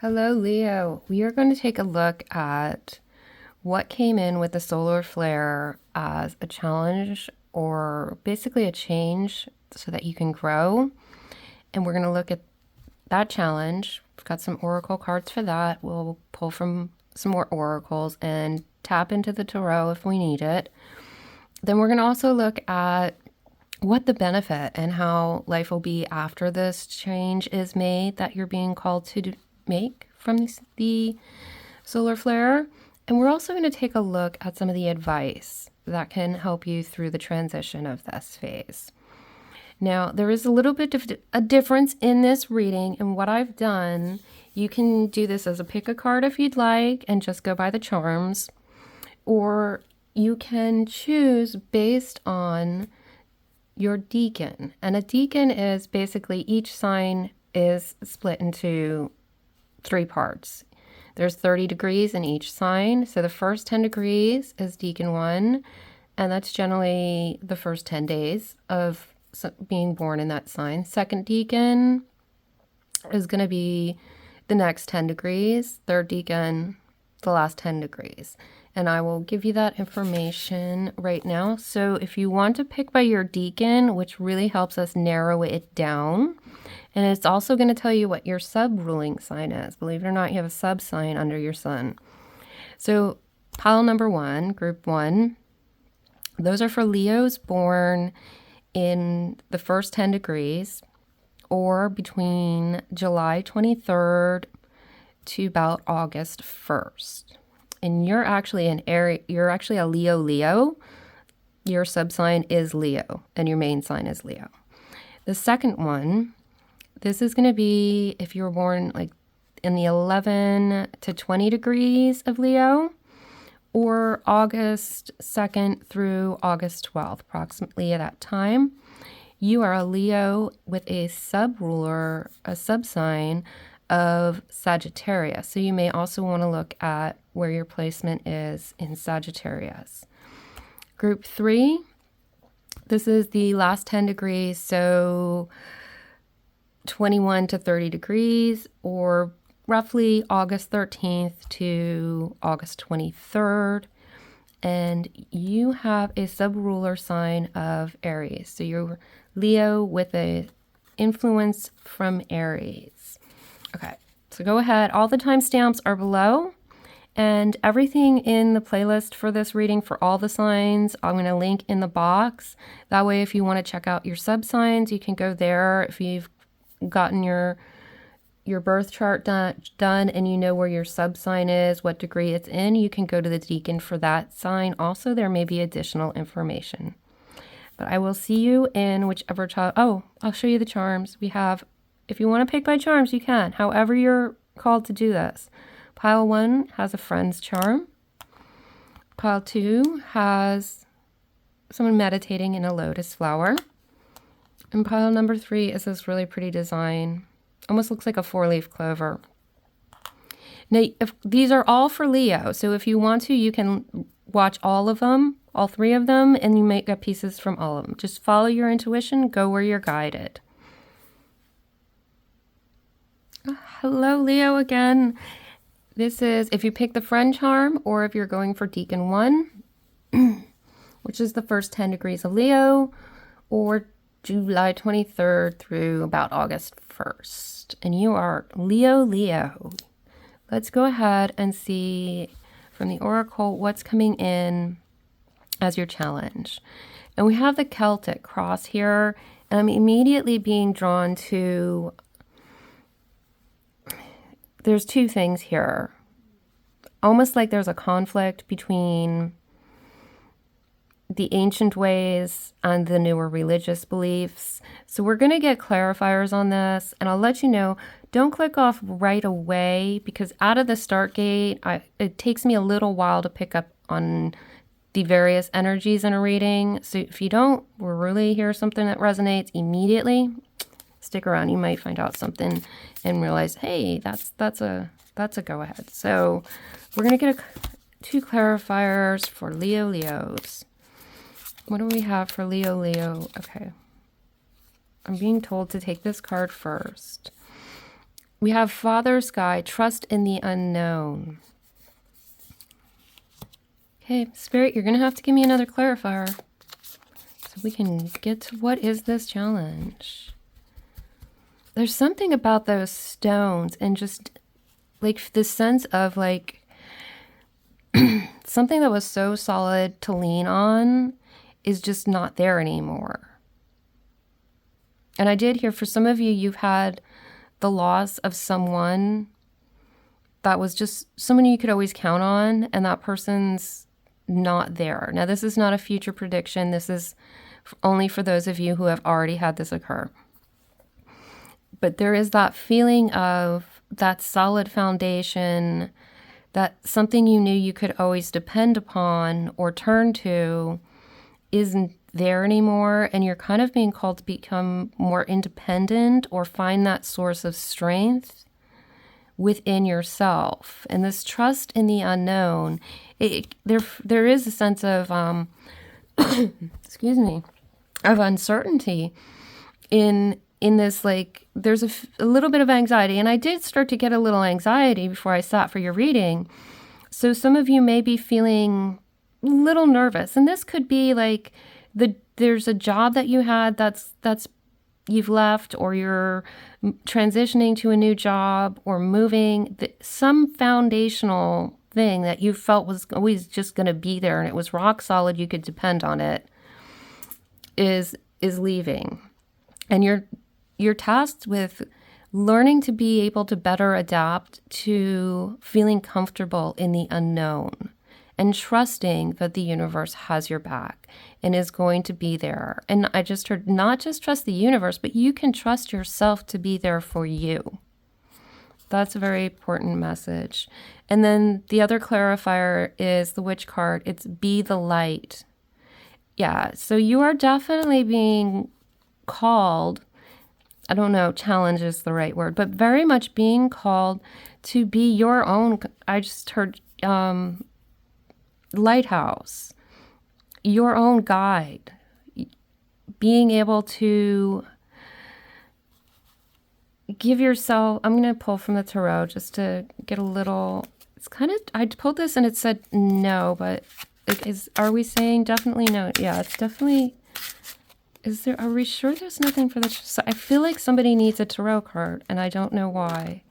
Hello, Leo. We are going to take a look at what came in with the solar flare as a challenge or basically a change so that you can grow. And we're going to look at that challenge. We've got some oracle cards for that. We'll pull from some more oracles and tap into the tarot if we need it. Then we're going to also look at what the benefit and how life will be after this change is made that you're being called to make from the solar flare. And we're also going to take a look at some of the advice that can help you through the transition of this phase. Now, there is a little bit of a difference in this reading, and what I've done, you can do this as a pick a card if you'd like and just go by the charms, or you can choose based on your deacon. And a deacon is basically each sign is split into 3 parts. There's 30 degrees in each sign. So the first 10 degrees is Deacon 1, and that's generally the first 10 days of being born in that sign. Second Deacon is going to be the next 10 degrees. Third Deacon, the last 10 degrees. And I will give you that information right now. So if you want to pick by your deacon, which really helps us narrow it down, and it's also going to tell you what your sub-ruling sign is. Believe it or not, you have a sub-sign under your sun. So pile number 1, group 1, those are for Leos born in the first 10 degrees or between July 23rd to about August 1st. And you're actually an Aries, you're actually a Leo. Your sub-sign is Leo and your main sign is Leo. The second one, this is going to be if you were born like in the 11 to 20 degrees of Leo, or August 2nd through August 12th, approximately at that time. You are a Leo with a sub-ruler, a sub-sign of Sagittarius. So you may also want to look at where your placement is in Sagittarius. Group 3, this is the last 10 degrees, so 21 to 30 degrees, or roughly August 13th to August 23rd. And you have a sub-ruler sign of Aries. So you're Leo with a influence from Aries. Okay, so go ahead. All the timestamps are below. And everything in the playlist for this reading for all the signs, I'm going to link in the box. That way, if you want to check out your sub-signs, you can go there. If you've gotten your birth chart done and you know where your sub-sign is, what degree it's in, you can go to the deacon for that sign. Also, there may be additional information. But I will see you in whichever child. Oh, I'll show you the charms. We have, if you want to pick by charms, you can. However you're called to do this. Pile 1 has a friend's charm. Pile 2 has someone meditating in a lotus flower. And pile number 3 is this really pretty design. Almost looks like a 4-leaf clover. Now, if these are all for Leo, so if you want to, you can watch all of them, all 3 of them, and you may get pieces from all of them. Just follow your intuition, go where you're guided. Hello, Leo again. This is if you pick the friend charm or if you're going for Deacon 1, which is the first 10 degrees of Leo, or July 23rd through about August 1st. And you are Leo. Let's go ahead and see from the oracle what's coming in as your challenge. And we have the Celtic cross here, and I'm immediately being drawn to, there's 2 things here. Almost like there's a conflict between the ancient ways and the newer religious beliefs. So we're going to get clarifiers on this, and I'll let you know, don't click off right away because out of the start gate, it takes me a little while to pick up on the various energies in a reading. So if you don't really hear something that resonates immediately, stick around. You might find out something and realize, hey, that's a go ahead. So we're going to get 2 clarifiers for Leos. What do we have for Leo? Okay. I'm being told to take this card first. We have Father Sky, trust in the unknown. Okay, Spirit, you're going to have to give me another clarifier so we can get to what is this challenge. There's something about those stones and just like this sense of like something that was so solid to lean on is just not there anymore. And I did hear for some of you, you've had the loss of someone that was just someone you could always count on, and that person's not there. Now, this is not a future prediction. This is only for those of you who have already had this occur. But there is that feeling of that solid foundation, that something you knew you could always depend upon or turn to isn't there anymore, and you're kind of being called to become more independent or find that source of strength within yourself. And this trust in the unknown, there is a sense of excuse me, of uncertainty in this, like there's a little bit of anxiety, and I did start to get a little anxiety before I sat for your reading. So some of you may be feeling a little nervous, and this could be like there's a job that you had that's you've left, or you're transitioning to a new job or moving, some foundational thing that you felt was always just going to be there and it was rock solid, you could depend on it, is leaving. And you're tasked with learning to be able to better adapt to feeling comfortable in the unknown and trusting that the universe has your back and is going to be there. And I just heard not just trust the universe, but you can trust yourself to be there for you. That's a very important message. And then the other clarifier is the Witch card. It's be the light. Yeah, so you are definitely being called, I don't know, challenge is the right word, but very much being called to be your own, I just heard, lighthouse, your own guide, being able to give yourself, I'm going to pull from the tarot just to get a little, it's kind of, I pulled this and it said no, but it is, are we saying definitely no? Yeah, it's definitely, are we sure there's nothing for this? So I feel like somebody needs a tarot card and I don't know why.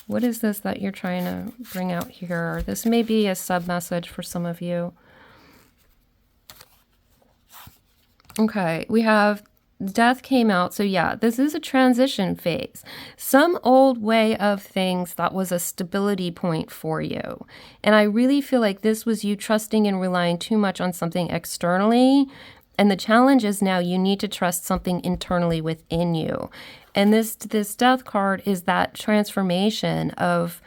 What is this that you're trying to bring out here? This may be a sub-message for some of you. Okay, we have death came out. So yeah, this is a transition phase. Some old way of things that was a stability point for you. And I really feel like this was you trusting and relying too much on something externally. And the challenge is now you need to trust something internally within you. And this death card is that transformation of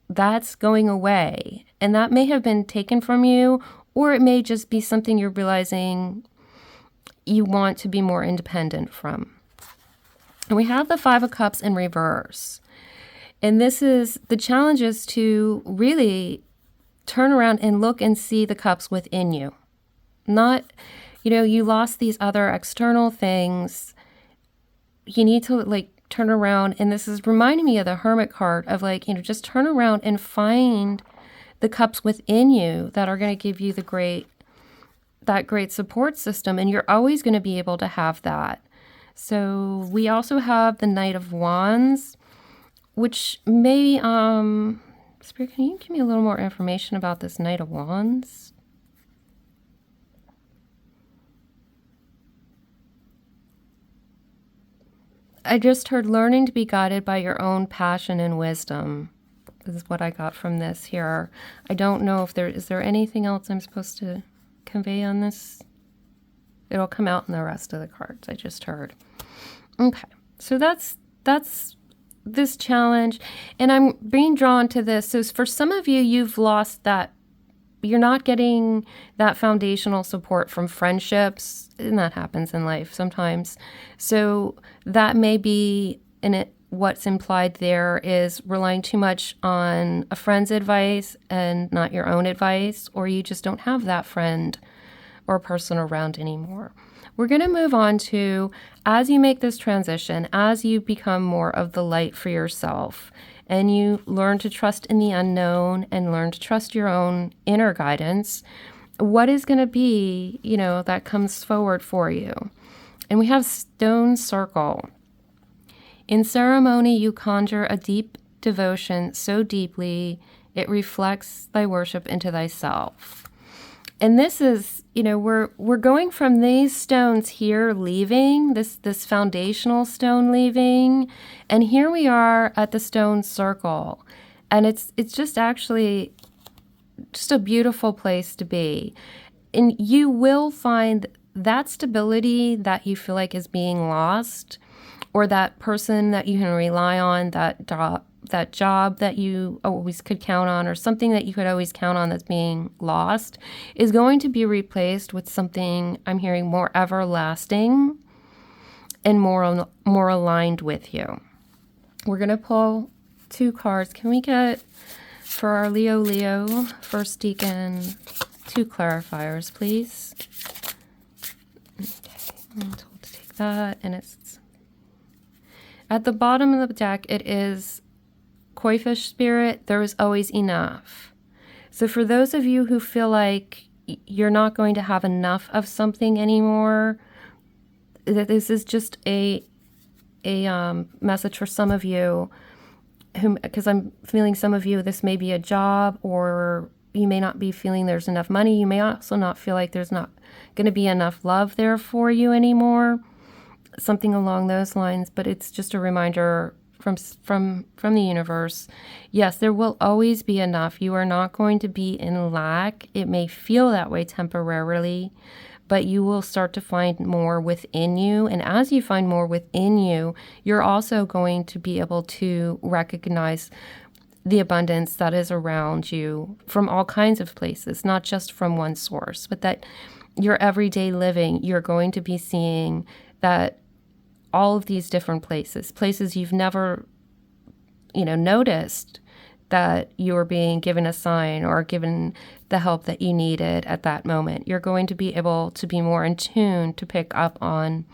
that's going away. And that may have been taken from you, or it may just be something you're realizing you want to be more independent from. And we have the Five of Cups in reverse. And this is the challenge is to really turn around and look and see the cups within you. Not, you lost these other external things. You need to turn around, and this is reminding me of the Hermit card of just turn around and find the cups within you that are going to give you that great support system, and you're always going to be able to have that. So we also have the Knight of Wands, which may Spirit, can you give me a little more information about this Knight of Wands? I just heard learning to be guided by your own passion and wisdom. This is what I got from this here. I don't know if is there anything else I'm supposed to convey on this? It'll come out in the rest of the cards I just heard. Okay, so that's this challenge, and I'm being drawn to this. So for some of you, you've lost that. You're not getting that foundational support from friendships, and that happens in life sometimes. So that may be what's implied there is relying too much on a friend's advice and not your own advice, or you just don't have that friend or person around anymore. we're going to move on to, as you make this transition, as you become more of the light for yourself, and you learn to trust in the unknown and learn to trust your own inner guidance, what is going to be, that comes forward for you. And we have stone circle. In ceremony, you conjure a deep devotion so deeply it reflects thy worship into thyself. And this is, we're going from these stones here leaving, this foundational stone leaving, and here we are at the stone circle. And it's just actually just a beautiful place to be. And you will find that stability that you feel like is being lost, or that person that you can rely on, that job that you always could count on, or something that you could always count on that's being lost, is going to be replaced with something, I'm hearing, more everlasting and more aligned with you. We're going to pull 2 cards. Can we get, for our Leo, first deacon, 2 clarifiers, please? Okay, I'm told to take that, and it's at the bottom of the deck, it is koi fish spirit, there is always enough. So for those of you who feel like you're not going to have enough of something anymore, that this is just a message for some of you, because I'm feeling some of you, this may be a job, or you may not be feeling there's enough money. You may also not feel like there's not going to be enough love there for you anymore. Something along those lines, but it's just a reminder from the universe. Yes, there will always be enough. You are not going to be in lack. It may feel that way temporarily, but you will start to find more within you. And as you find more within you, you're also going to be able to recognize the abundance that is around you from all kinds of places, not just from one source, but that your everyday living, you're going to be seeing that all of these different places you've never, noticed that you were being given a sign or given the help that you needed at that moment. You're going to be able to be more in tune to pick up on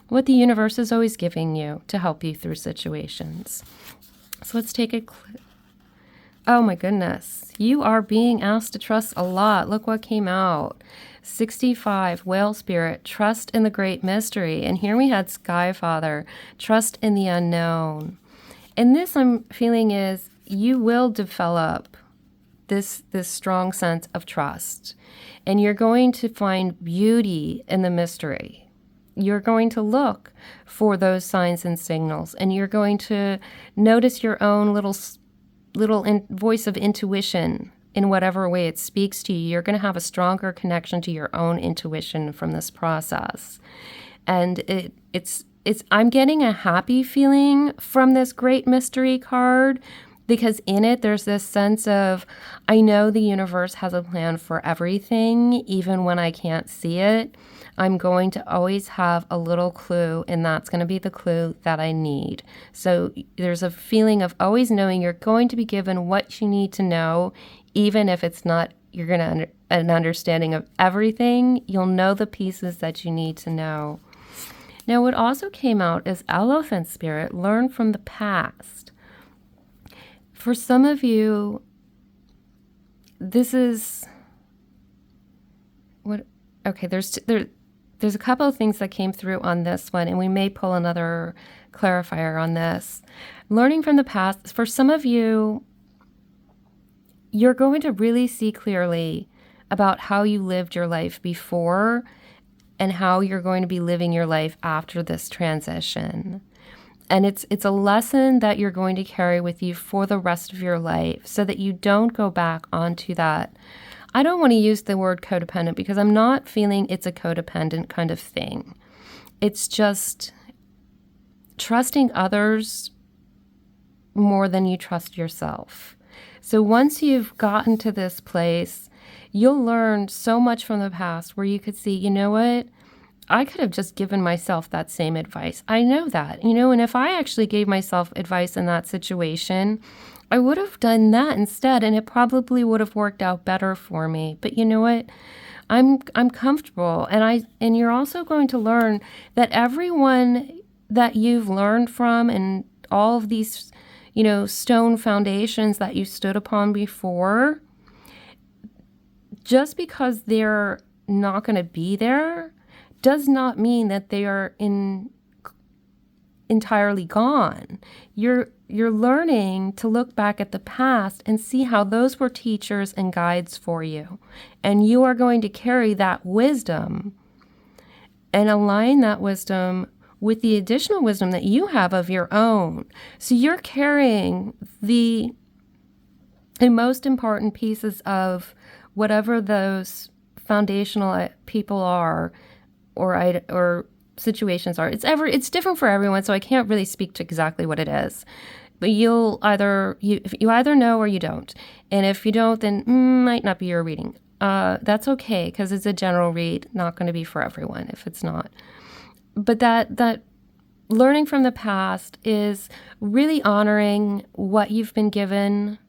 what the universe is always giving you to help you through situations. So let's take a oh my goodness. You are being asked to trust a lot. Look what came out. 65, whale spirit, trust in the great mystery. And here we had Sky Father, trust in the unknown. And this I'm feeling is you will develop this strong sense of trust. And you're going to find beauty in the mystery. You're going to look for those signs and signals. And you're going to notice your own little voice of intuition. In whatever way it speaks to you, you're going to have a stronger connection to your own intuition from this process. And it's I'm getting a happy feeling from this great mystery card, because in it there's this sense of, I know the universe has a plan for everything, even when I can't see it. I'm going to always have a little clue, and that's going to be the clue that I need. So there's a feeling of always knowing you're going to be given what you need to know, even if it's not, you're going to an understanding of everything. You'll know the pieces that you need to know. Now, what also came out is elephant spirit, learn from the past. For some of you, this is what, okay, there's a couple of things that came through on this one, and we may pull another clarifier on this. Learning from the past, for some of you, you're going to really see clearly about how you lived your life before and how you're going to be living your life after this transition. And it's a lesson that you're going to carry with you for the rest of your life, so that you don't go back onto that. I don't want to use the word codependent, because I'm not feeling it's a codependent kind of thing. It's just trusting others more than you trust yourself. So once you've gotten to this place, you'll learn so much from the past where you could see, you know what? I could have just given myself that same advice. I know that, and if I actually gave myself advice in that situation, I would have done that instead, and it probably would have worked out better for me. But you know what? I'm comfortable. And you're also going to learn that everyone that you've learned from and all of these, stone foundations that you stood upon before, just because they're not going to be there does not mean that they are entirely gone. You're learning to look back at the past and see how those were teachers and guides for you. And you are going to carry that wisdom and align that wisdom with the additional wisdom that you have of your own. So you're carrying the most important pieces of whatever those foundational people are or situations are. It's different for everyone, so I can't really speak to exactly what it is. But you either know or you don't. And if you don't, then might not be your reading. That's okay, because it's a general read, not going to be for everyone if it's not. But that learning from the past is really honoring what you've been given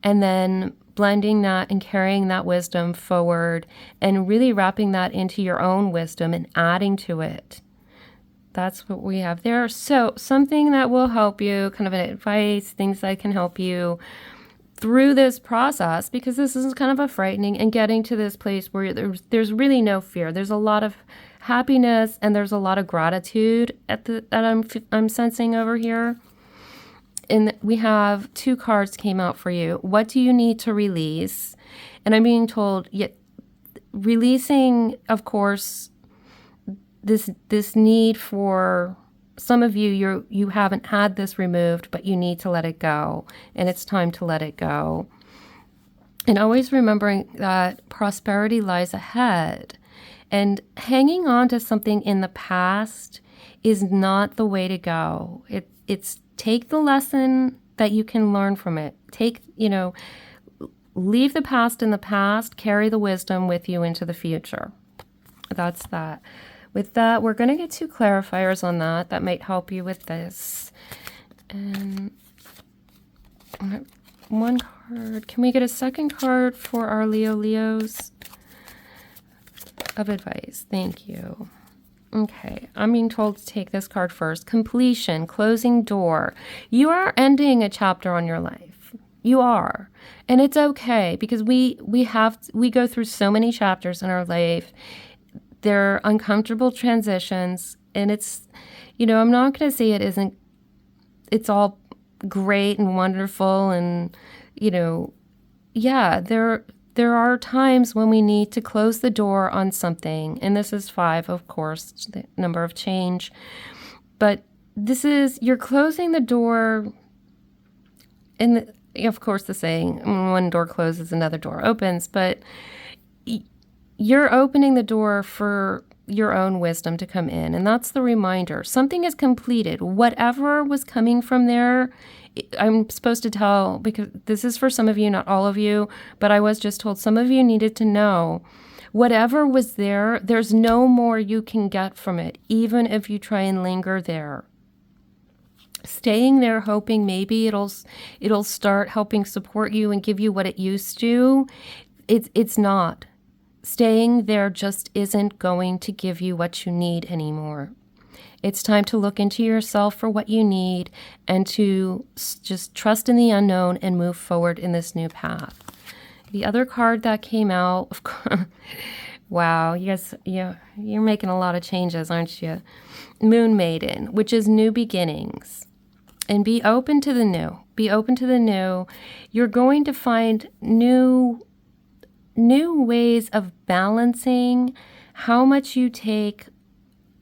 and then blending that and carrying that wisdom forward and really wrapping that into your own wisdom and adding to it. That's what we have there. So something that will help you, kind of an advice, things that can help you through this process, because this is kind of a frightening, and getting to this place where there's really no fear. There's a lot of happiness and there's a lot of gratitude that I'm sensing over here. And we have 2 cards came out for you. What do you need to release? And I'm being told, releasing, of course, this need for some of you haven't had this removed, but you need to let it go, and it's time to let it go. And always remembering that prosperity lies ahead, and hanging on to something in the past is not the way to go. It's take the lesson that you can learn from it. Leave the past in the past, carry the wisdom with you into the future. That's that. With that, we're going to get 2 clarifiers on that might help you with this. And one card. Can we get a second card for our Leos of advice? Thank you. Okay, I'm being told to take this card first. Completion, closing door. You are ending a chapter on your life. You are. And it's okay, because we go through so many chapters in our life. They're uncomfortable transitions, and it's, I'm not going to say it's all great and wonderful, and, there are times when we need to close the door on something, and this is 5, of course, the number of change, but you're closing the door, and of course the saying, one door closes, another door opens, but you're opening the door for your own wisdom to come in. And that's the reminder. Something is completed. Whatever was coming from there, I'm supposed to tell, because this is for some of you, not all of you, but I was just told some of you needed to know. Whatever was there, there's no more you can get from it, even if you try and linger there. Staying there hoping maybe it'll start helping support you and give you what it used to, it's not. Staying there just isn't going to give you what you need anymore. It's time to look into yourself for what you need and to just trust in the unknown and move forward in this new path. The other card that came out, of course, wow, you guys, you're making a lot of changes, aren't you? Moon Maiden, which is new beginnings. And be open to the new. Be open to the new. You're going to find new ways of balancing how much you take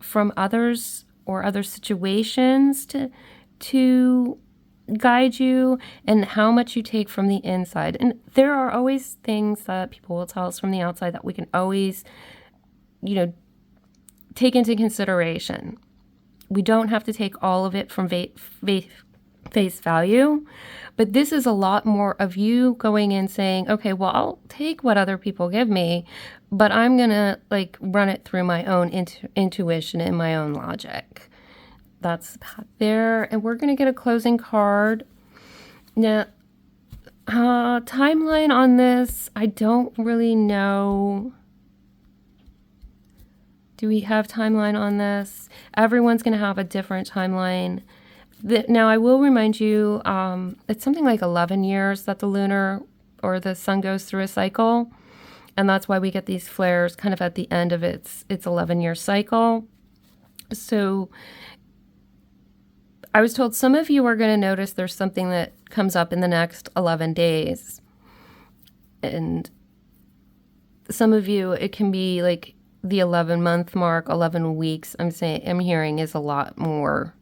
from others or other situations to guide you, and how much you take from the inside. And there are always things that people will tell us from the outside that we can always, take into consideration. We don't have to take all of it from face value, but this is a lot more of you going in saying, okay, well, I'll take what other people give me, but I'm going to run it through my own intuition and my own logic. That's the path there. And we're going to get a closing card. Now, timeline on this, I don't really know Do we have timeline on this? Everyone's going to have a different timeline. Now, I will remind you, it's something like 11 years that the lunar or the sun goes through a cycle. And that's why we get these flares kind of at the end of its 11-year cycle. So I was told some of you are going to notice there's something that comes up in the next 11 days. And some of you, it can be like the 11-month mark, 11 weeks. I'm hearing is a lot more.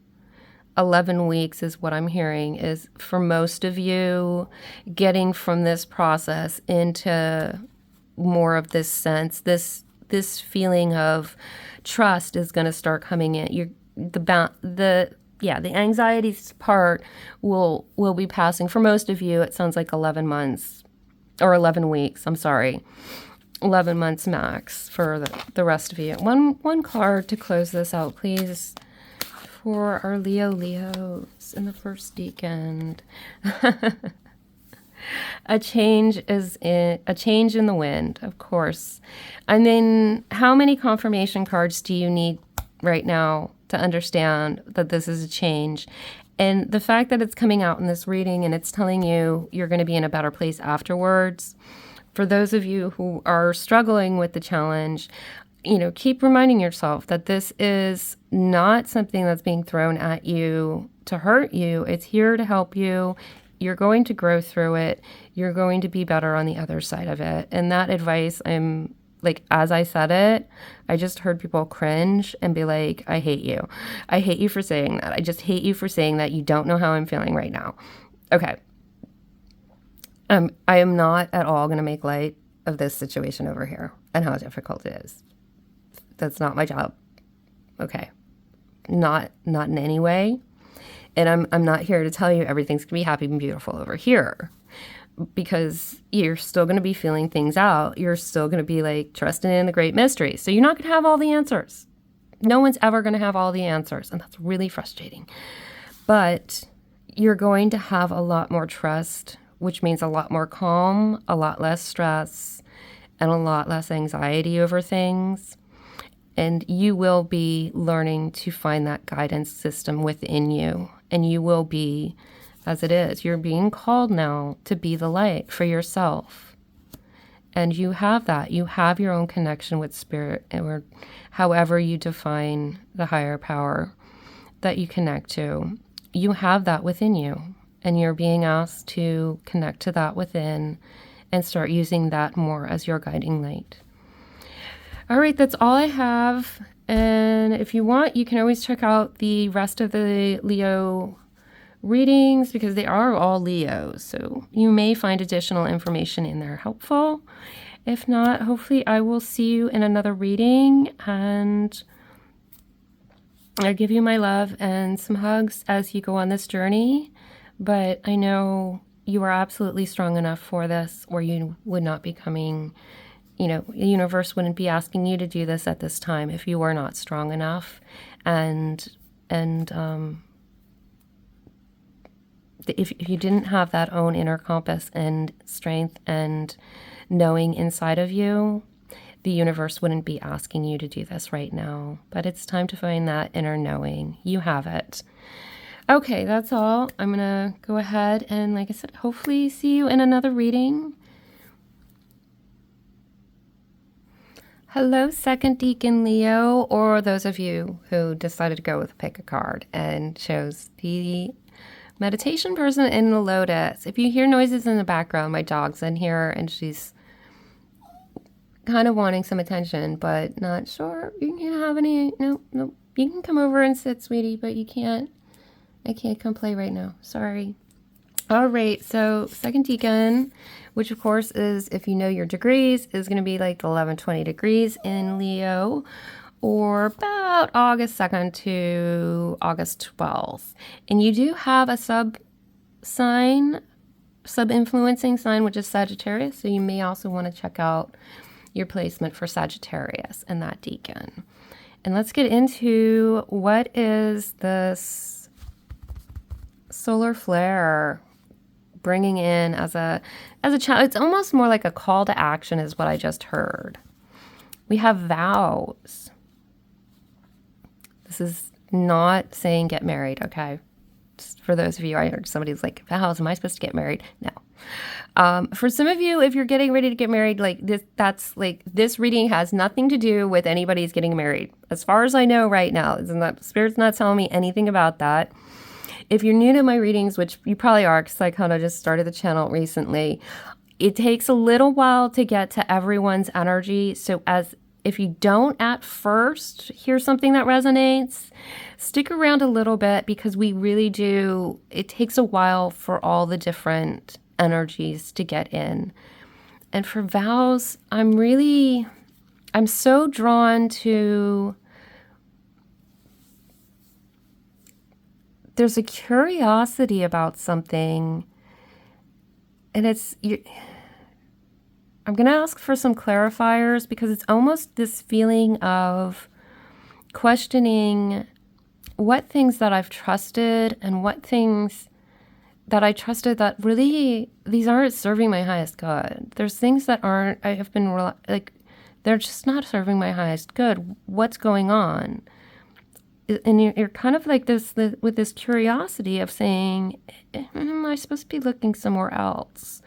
11 weeks is what I'm hearing is for most of you getting from this process into more of this sense, this feeling of trust is going to start coming in. The anxiety part will be passing. For most of you, it sounds like 11 months or 11 weeks. I'm sorry. 11 months max for the rest of you. One card to close this out, please, for our Leos in the first deacon. A change in the wind, of course. And then how many confirmation cards do you need right now to understand that this is a change? And the fact that it's coming out in this reading and it's telling you you're going to be in a better place afterwards. For those of you who are struggling with the challenge, keep reminding yourself that this is not something that's being thrown at you to hurt you. It's here to help you. You're going to grow through it. You're going to be better on the other side of it. And that advice, I'm like, as I said it, I just heard people cringe and be like, I hate you. I hate you for saying that. I just hate you for saying that. You don't know how I'm feeling right now. Okay. I am not at all going to make light of this situation over here and how difficult it is. That's not my job. Okay. Not in any way. And I'm not here to tell you everything's going to be happy and beautiful over here, because you're still going to be feeling things out. You're still going to be like trusting in the great mystery. So you're not going to have all the answers. No one's ever going to have all the answers. And that's really frustrating. But you're going to have a lot more trust, which means a lot more calm, a lot less stress, and a lot less anxiety over things. And you will be learning to find that guidance system within you. And you will be, as it is, you're being called now to be the light for yourself. And you have that. You have your own connection with spirit, or however you define the higher power that you connect to. You have that within you. And you're being asked to connect to that within and start using that more as your guiding light. All right, that's all I have. And if you want, you can always check out the rest of the Leo readings, because they are all Leos. So you may find additional information in there helpful. If not, hopefully I will see you in another reading. And I give you my love and some hugs as you go on this journey. But I know you are absolutely strong enough for this, or you would not be coming. The universe wouldn't be asking you to do this at this time if you were not strong enough. And if you didn't have that own inner compass and strength and knowing inside of you, the universe wouldn't be asking you to do this right now. But it's time to find that inner knowing. You have it. Okay, that's all. I'm going to go ahead and, like I said, hopefully see you in another reading. Hello, second Deacon Leo, or those of you who decided to go with pick a card and chose the meditation person in the lotus. If you hear noises in the background, my dog's in here and she's kind of wanting some attention, but not sure you can have any. No. You can come over and sit, sweetie, but you can't. I can't come play right now. Sorry. All right, so second deacon, which of course is, if you know your degrees, is going to be like the 11-20 degrees in Leo, or about August 2nd to August 12th. And you do have a sub-influencing sign, which is Sagittarius, so you may also want to check out your placement for Sagittarius and that deacon. And let's get into what is this solar flare bringing in as a child. It's almost more like a call to action is what I just heard. We have vows. This is not saying get married, okay? Just for those of you, I heard somebody's like, vows, am I supposed to get married? No. For some of you, if you're getting ready to get married, like this reading has nothing to do with anybody's getting married. As far as I know right now, Spirit's not telling me anything about that. If you're new to my readings, which you probably are, because I kind of just started the channel recently, it takes a little while to get to everyone's energy. So if you don't at first hear something that resonates, stick around a little bit, because we really do, it takes a while for all the different energies to get in. And for vows, I'm so drawn to, there's a curiosity about something, and I'm going to ask for some clarifiers, because it's almost this feeling of questioning what things that I've trusted and what things that I trusted that really, these aren't serving my highest good. There's things that aren't, I have been like, they're just not serving my highest good. What's going on? And you're kind of like this, with this curiosity of saying, am I supposed to be looking somewhere else?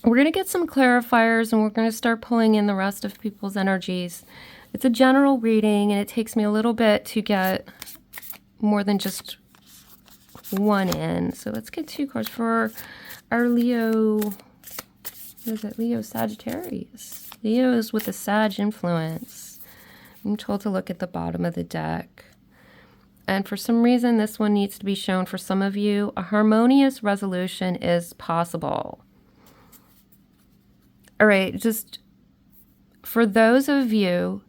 We're going to get some clarifiers, and we're going to start pulling in the rest of people's energies. It's a general reading, and it takes me a little bit to get more than just one in. So let's get 2 cards for our Leo. What is it? Leo Sagittarius. Leo is with a Sag influence. I'm told to look at the bottom of the deck. And for some reason, this one needs to be shown for some of you. A harmonious resolution is possible. All right, just for those of you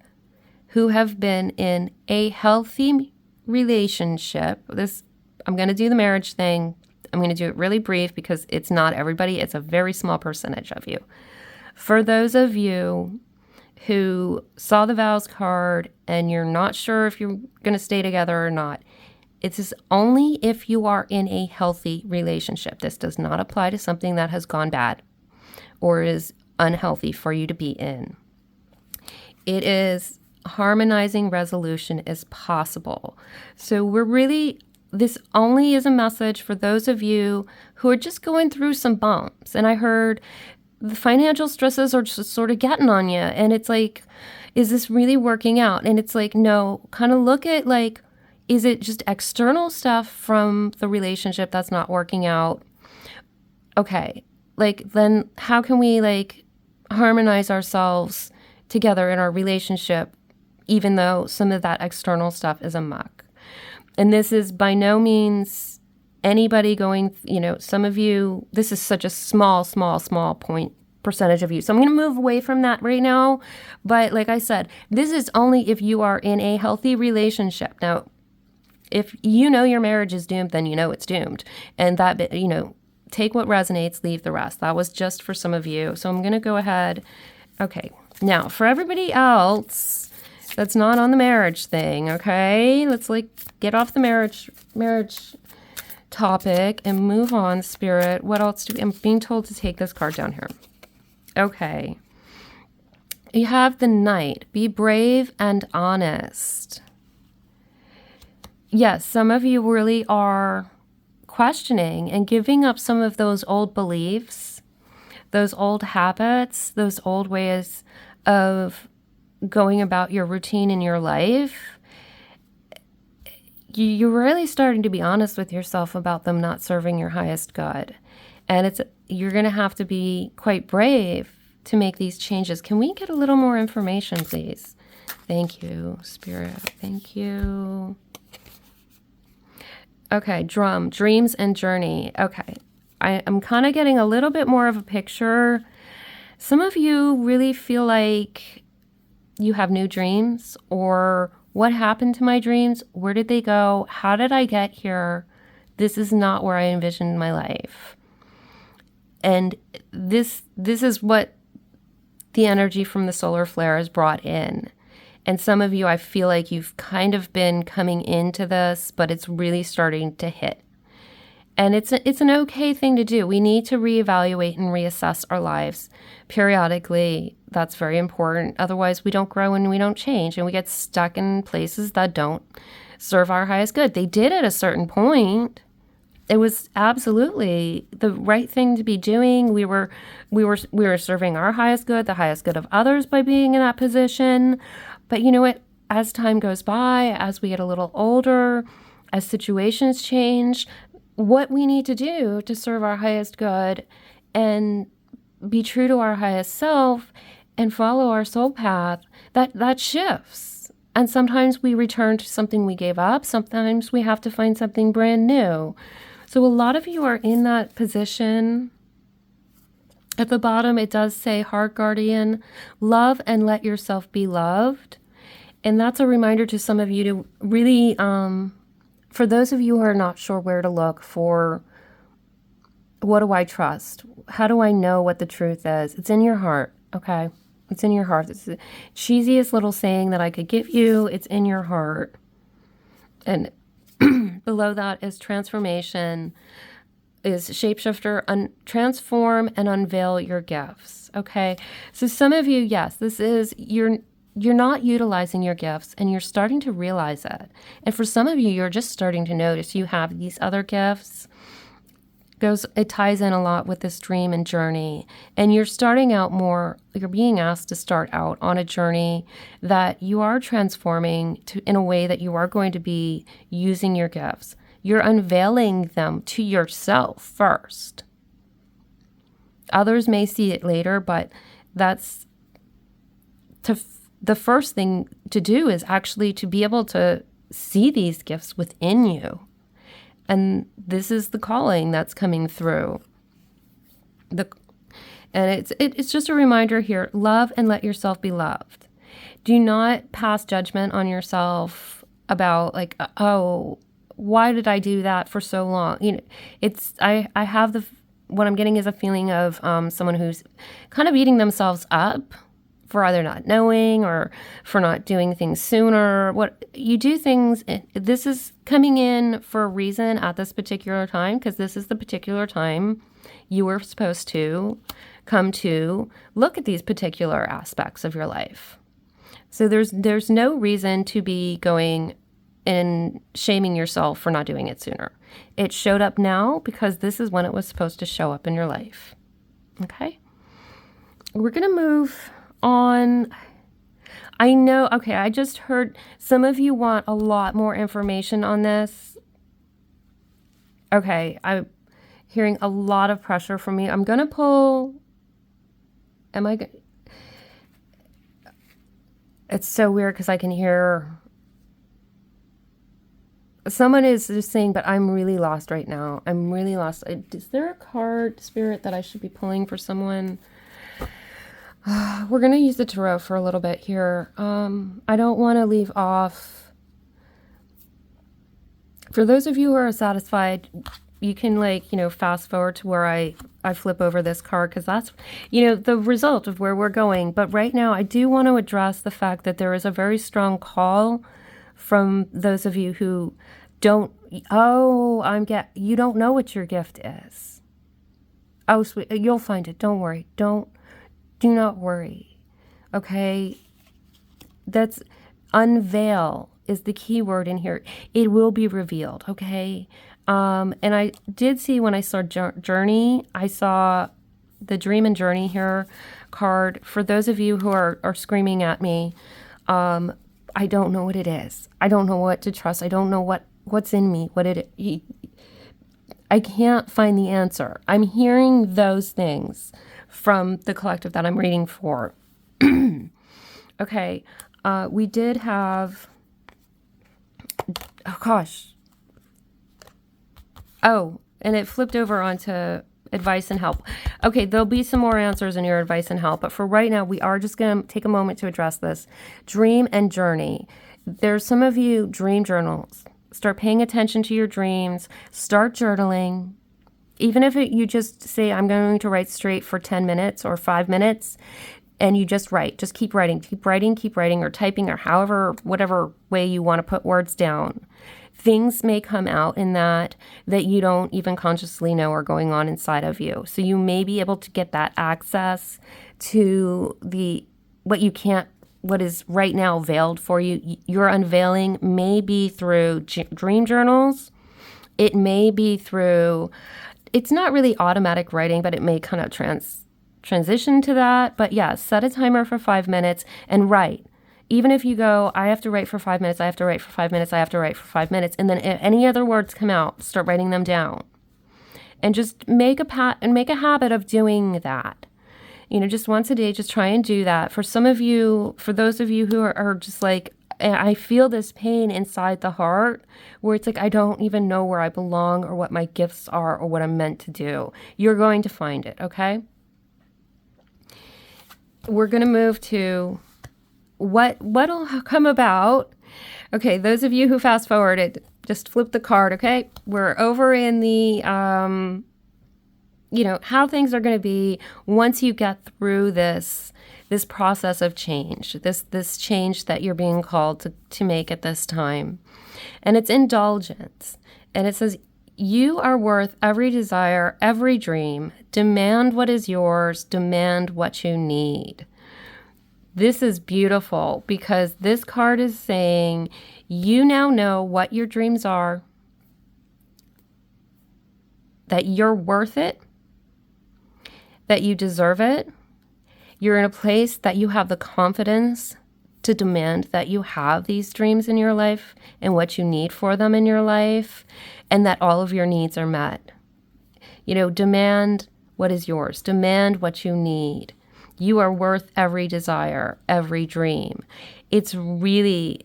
who have been in a healthy relationship, I'm going to do the marriage thing. I'm going to do it really brief, because it's not everybody. It's a very small percentage of you. For those of you who saw the vows card and you're not sure if you're going to stay together or not, it's only if you are in a healthy relationship. This does not apply to something that has gone bad or is unhealthy for you to be in. It is harmonizing resolution is possible. So this only is a message for those of you who are just going through some bumps. And I heard the financial stresses are just sort of getting on you. And it's like, is this really working out? And it's like, no, kind of look at like, is it just external stuff from the relationship that's not working out? Okay, like then how can we like harmonize ourselves together in our relationship, even though some of that external stuff is a muck? And this is by no means anybody going, some of you, this is such a small percentage of you. So I'm going to move away from that right now. But like I said, this is only if you are in a healthy relationship. Now, if you know your marriage is doomed, then you know it's doomed. And that, take what resonates, leave the rest. That was just for some of you. So I'm going to go ahead. Okay. Now, for everybody else that's not on the marriage thing, okay? Let's get off the marriage topic and move on, Spirit. What else I'm being told to take this card down here. Okay. You have the Knight. Be brave and honest. Yes, some of you really are questioning and giving up some of those old beliefs, those old habits, those old ways of going about your routine in your life. You're really starting to be honest with yourself about them not serving your highest good. And you're going to have to be quite brave to make these changes. Can we get a little more information, please? Thank you, Spirit. Thank you. Okay, drum, dreams and journey. Okay, I'm kind of getting a little bit more of a picture. Some of you really feel like you have new dreams, or what happened to my dreams? Where did they go? How did I get here? This is not where I envisioned my life. And this is what the energy from the solar flare has brought in. And some of you, I feel like you've kind of been coming into this, but it's really starting to hit. And it's an okay thing to do. We need to reevaluate and reassess our lives periodically. That's very important. Otherwise, we don't grow and we don't change, and we get stuck in places that don't serve our highest good. They did at a certain point. It was absolutely the right thing to be doing. We were serving our highest good, the highest good of others by being in that position. But you know what? As time goes by, as we get a little older, as situations change, what we need to do to serve our highest good and be true to our highest self and follow our soul path, that shifts. And sometimes we return to something we gave up. Sometimes we have to find something brand new. So a lot of you are in that position. At the bottom, it does say Heart Guardian, love and let yourself be loved. And that's a reminder to some of you to really, for those of you who are not sure where to look for, what do I trust? How do I know what the truth is? It's in your heart, okay? It's in your heart. It's the cheesiest little saying that I could give you. It's in your heart. And below that is transformation, is shapeshifter, transform and unveil your gifts, okay? So some of you, yes, this is, you're not utilizing your gifts and you're starting to realize it. And for some of you, you're just starting to notice you have these other gifts. It ties in a lot with this dream and journey. And you're starting out more, you're being asked to start out on a journey that you are transforming in a way that you are going to be using your gifts. You're unveiling them to yourself first. Others may see it later, but that's the first thing to do is actually to be able to see these gifts within you. And this is the calling that's coming through. And it's just a reminder here, love and let yourself be loved. Do not pass judgment on yourself about like, oh, why did I do that for so long? You know, I have what I'm getting is a feeling of someone who's kind of beating themselves up for either not knowing or for not doing things sooner. What you do things, this is coming in for a reason at this particular time, because this is the particular time you were supposed to come to look at these particular aspects of your life. So there's no reason to be going and shaming yourself for not doing it sooner. It showed up now because this is when it was supposed to show up in your life. Okay? We're going to move on. I know, okay, I just heard some of you want a lot more information on this. Okay, I'm hearing a lot of pressure from me. I'm going to pull, it's so weird because I can hear, someone is just saying, but I'm really lost right now. I'm really lost. Is there a card, Spirit, that I should be pulling for someone? We're going to use the tarot for a little bit here. I don't want to leave off. For those of you who are satisfied, you can fast forward to where I flip over this card, because that's, the result of where we're going. But right now, I do want to address the fact that there is a very strong call from those of you who you don't know what your gift is. Oh, sweet, you'll find it. Don't worry. Do not worry, okay? That's unveil is the key word in here. It will be revealed, okay? And I did see when I saw journey, I saw the dream and journey here card. For those of you who are screaming at me, I don't know what it is. I don't know what to trust. I don't know what's in me, I can't find the answer. I'm hearing those things from the collective that I'm reading for. Okay, we did have, oh gosh. Oh, and it flipped over onto advice and help. Okay, there'll be some more answers in your advice and help, but for right now, we are just going to take a moment to address this. Dream and journey. There's some of you dream journals. Start paying attention to your dreams. Start journaling. Even if you just say, I'm going to write straight for 10 minutes or 5 minutes, and you just write. Just keep writing, or typing, or however, whatever way you want to put words down. things may come out in that you don't even consciously know are going on inside of you. So you may be able to get that access to what is right now veiled for you. Your unveiling may be through dream journals. It may be through, it's not really automatic writing, but it may kind of transition to that. But yeah, set a timer for 5 minutes and write. Even if you go, I have to write for 5 minutes, I have to write for 5 minutes, I have to write for 5 minutes, and then if any other words come out, start writing them down. And just make a habit of doing that. Just once a day, just try and do that. For those of you who are just like, I feel this pain inside the heart where it's like, I don't even know where I belong or what my gifts are or what I'm meant to do. You're going to find it, okay? We're going to move to what'll come about. Okay, those of you who fast forwarded, just flip the card, okay? We're over in the, how things are going to be once you get through this process of change, this change that you're being called to make at this time. And it's indulgence. And it says, you are worth every desire, every dream. Demand what is yours. Demand what you need. This is beautiful because this card is saying you now know what your dreams are, that you're worth it, that you deserve it. You're in a place that you have the confidence to demand that you have these dreams in your life and what you need for them in your life, and that all of your needs are met. Demand what is yours. Demand what you need. You are worth every desire, every dream. It's really,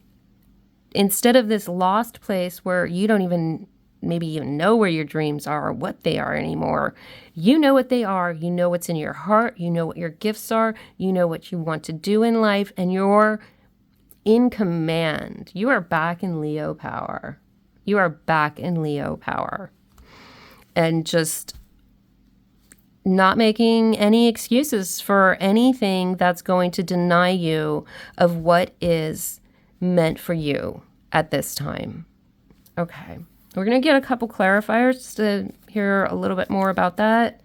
instead of this lost place where you don't even know where your dreams are or what they are anymore, you know what they are. You know what's in your heart. You know what your gifts are. You know what you want to do in life, and you're in command. You are back in Leo power. You are back in Leo power. And just not making any excuses for anything that's going to deny you of what is meant for you at this time. Okay. We're going to get a couple clarifiers just to hear a little bit more about that.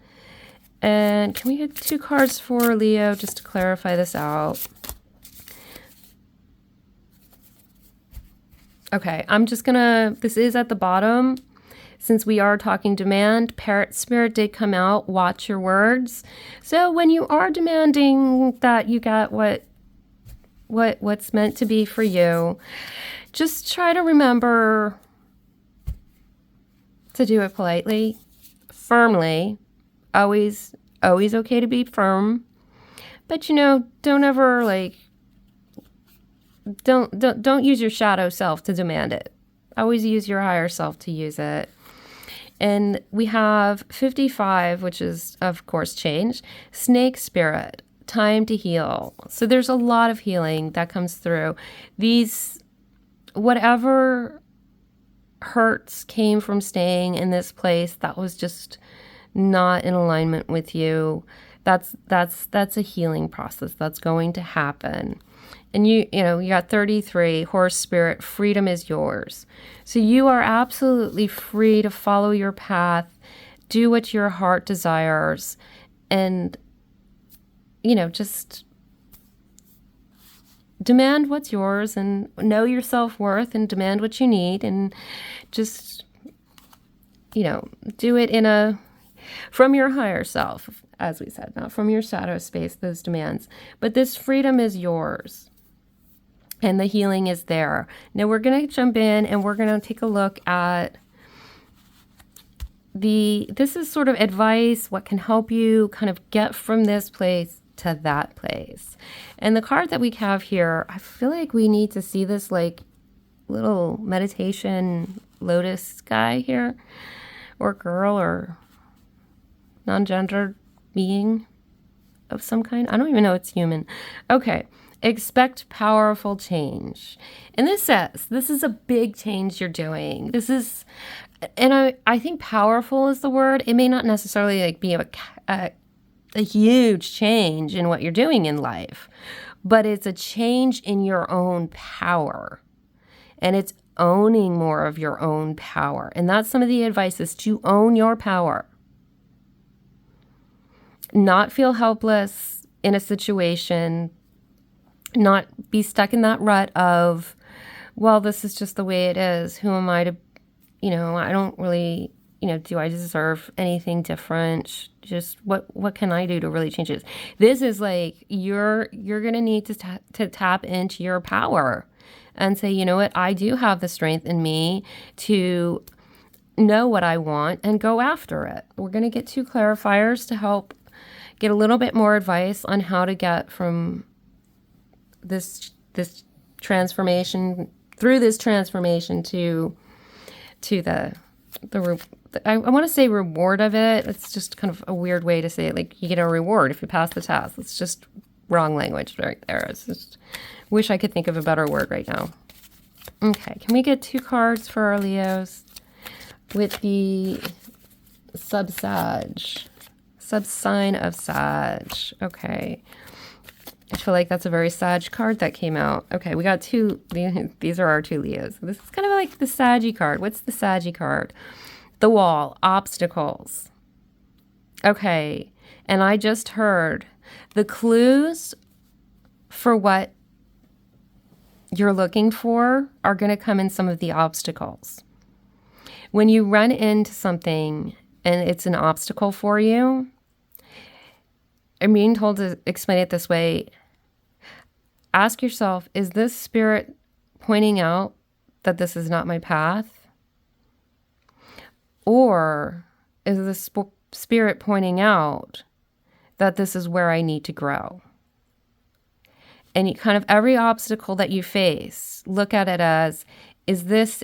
And can we get 2 cards for Leo just to clarify this out? Okay, this is at the bottom. Since we are talking demand, Parrot Spirit did come out, watch your words. So when you are demanding that you get what's meant to be for you, just try to remember to do it politely, firmly, always okay to be firm. But don't ever don't use your shadow self to demand it. Always use your higher self to use it. And we have 55, which is, of course, change. Snake Spirit, time to heal. So there's a lot of healing that comes through. Whatever hurts came from staying in this place that was just not in alignment with you. That's a healing process that's going to happen. And you got 33, Horse Spirit, freedom is yours. So you are absolutely free to follow your path, do what your heart desires, and, just demand what's yours and know your self-worth and demand what you need, and just, do it from your higher self, as we said, not from your shadow space, those demands. But this freedom is yours. And the healing is there. Now we're going to jump in and we're going to take a look at this is sort of advice, what can help you kind of get from this place to that place. And the card that we have here, I feel like we need to see this little meditation lotus guy here, or girl, or non-gendered being of some kind. I don't even know it's human. Okay. Expect powerful change. And this says, this is a big change you're doing. I think powerful is the word. It may not necessarily be a huge change in what you're doing in life, but it's a change in your own power. And it's owning more of your own power. And that's some of the advice, is to own your power. Not feel helpless in a situation, not be stuck in that rut of, well, this is just the way it is. Who am I to, I don't really, do I deserve anything different? Just what can I do to really change it? This is like, you're going to need to tap into your power and say, you know what, I do have the strength in me to know what I want and go after it. We're going to get 2 clarifiers to help get a little bit more advice on how to get from this transformation, through this transformation to the I want to say reward of it. It's just kind of a weird way to say it. Like, you get a reward if you pass the test. It's just wrong language right there. It's just, wish I could think of a better word right now. Okay, can we get 2 cards for our Leos with the subsign of Sag? Okay. I feel like that's a very Sag card that came out. Okay, we got 2. These are our 2 Leos. This is kind of like the Saggy card. What's the Saggy card? The Wall, obstacles. Okay, and I just heard the clues for what you're looking for are going to come in some of the obstacles. When you run into something and it's an obstacle for you, I'm being told to explain it this way. Ask yourself, is this spirit pointing out that this is not my path? Or is the spirit pointing out that this is where I need to grow? And you kind of, every obstacle that you face, look at it as, is this,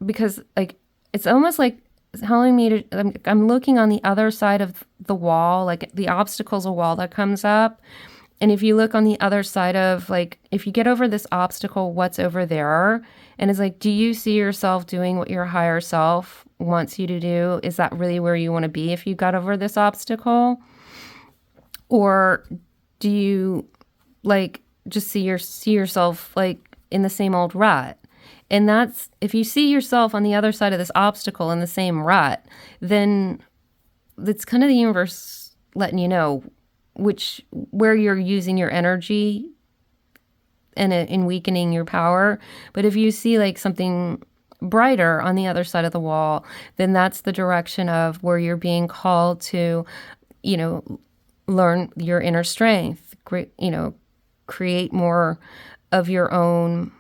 because like, it's almost like telling me to, I'm looking on the other side of the wall, like the obstacle's a wall that comes up. And if you look on the other side of, like, if you get over this obstacle, what's over there? And it's like, do you see yourself doing what your higher self wants you to do? Is that really where you want to be if you got over this obstacle? Or do you, like, just see yourself, like, in the same old rut? And that's, if you see yourself on the other side of this obstacle in the same then it's kind of the universe letting you know where you're using your energy and in weakening your power. But if you see like something brighter on the other side of the wall, then that's the direction of where you're being called to, learn your inner strength, create more of your own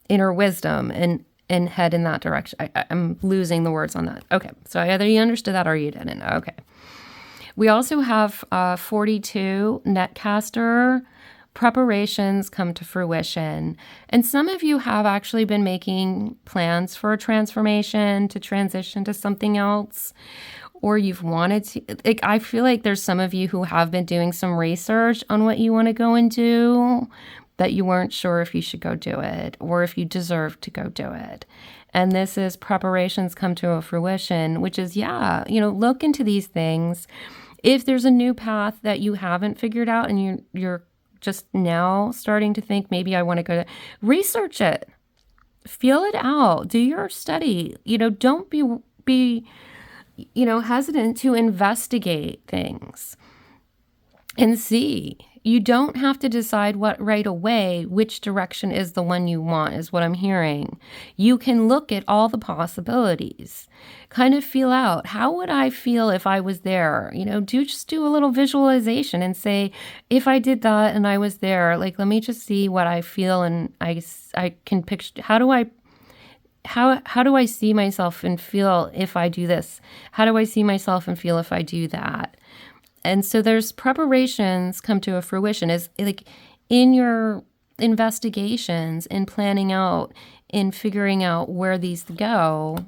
inner wisdom and head in that direction. I'm losing the words on that. Okay, so either you understood that or you didn't. Okay. We also have 42 netcaster preparations come to fruition. And some of you have actually been making plans for a transformation, to transition to something else, or you've wanted to, like, I feel like there's some of you who have been doing some research on what you want to go and do, that you weren't sure if you should go do it or if you deserve to go do it. And this is preparations come to a fruition, which is, look into these things. If there's a new path that you haven't figured out and you're just now starting to think, maybe I want to go to, research it, feel it out, do your study. Don't be hesitant to investigate things and see. You don't have to decide right away which direction is the one you want, is what I'm hearing. You can look at all the possibilities, kind of feel out, how would I feel if I was there? Just do a little visualization and say, if I did that and I was there, like, let me just see what I feel, and I can picture, how do I see myself and feel if I do this? How do I see myself and feel if I do that? And so there's preparations come to a fruition, is like in your investigations, in planning out, in figuring out where these go,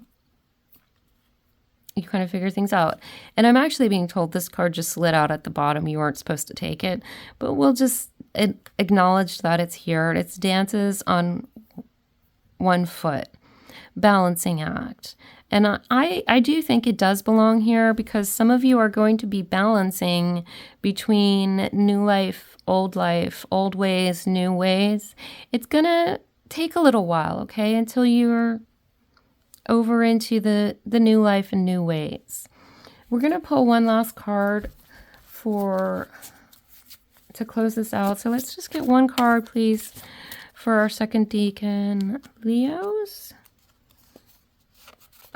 you kind of figure things out. And I'm actually being told this card just slid out at the bottom. You weren't supposed to take it, but we'll just acknowledge that it's here. It's dances on one foot, balancing act. And I do think it does belong here, because some of you are going to be balancing between new life, old ways, new ways. It's going to take a little while, okay, until you're over into the new life and new ways. We're going to pull one last card to close this out. So let's just get one card, please, for our second deacon, Leos.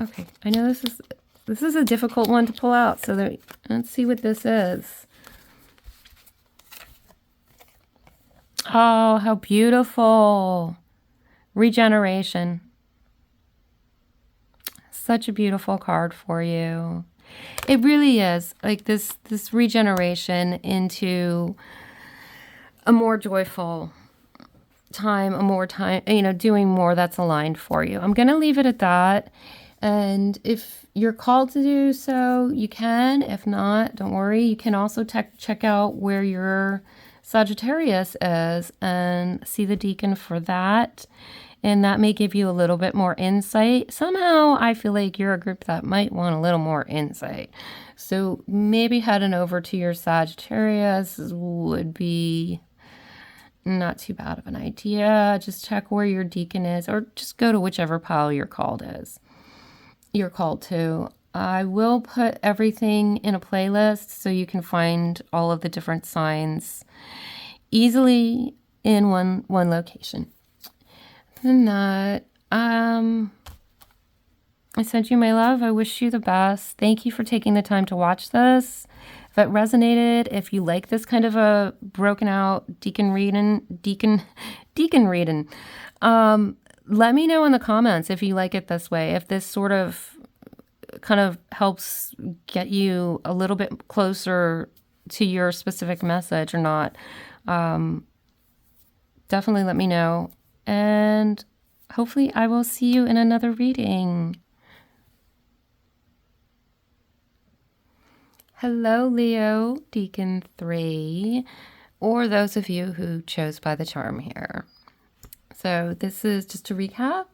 Okay, I know this is a difficult one to pull out, so let's see what this is. Oh, how beautiful. Regeneration. Such a beautiful card for you. It really is like this regeneration into a more joyful time, doing more that's aligned for you. I'm going to leave it at that. And if you're called to do so, you can. If not, don't worry. You can also check out where your Sagittarius is and see the deacon for that. And that may give you a little bit more insight. Somehow I feel like you're a group that might want a little more insight. So maybe heading over to your Sagittarius would be not too bad of an idea. Just check where your deacon is, or just go to whichever pile you're called to. I will put everything in a playlist so you can find all of the different signs easily in one location. And that, I sent you my love. I wish you the best. Thank you for taking the time to watch this. If it resonated, if you like this kind of a broken out deacon reading, let me know in the comments if you like it this way, if this sort of kind of helps get you a little bit closer to your specific message or not. Definitely let me know. And hopefully I will see you in another reading. Hello, Leo, Deacon 3, or those of you who chose by the charm here. So this is just to recap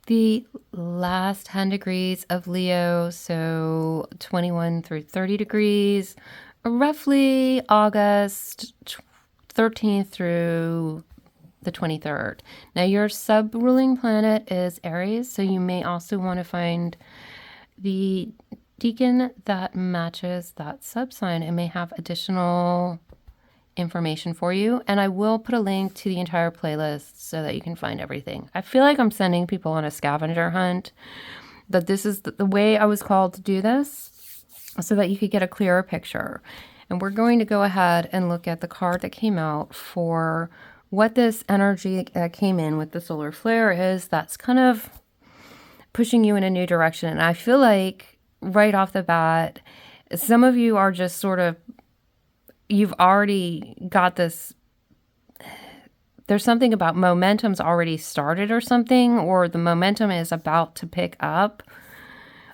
the last 10 degrees of Leo, so 21 through 30 degrees, roughly August 13th through the 23rd. Now your sub-ruling planet is Aries, so you may also want to find the deacon that matches that sub-sign. It may have additional information for you, and I will put a link to the entire playlist so that you can find everything. I feel like I'm sending people on a scavenger hunt, but this is the way I was called to do this so that you could get a clearer picture. And we're going to go ahead and look at the card that came out for what this energy that came in with the solar flare is that's kind of pushing you in a new direction. And I feel like right off the bat, some of you are just sort of, you've already got this, there's something about momentum's already started or something, or the momentum is about to pick up.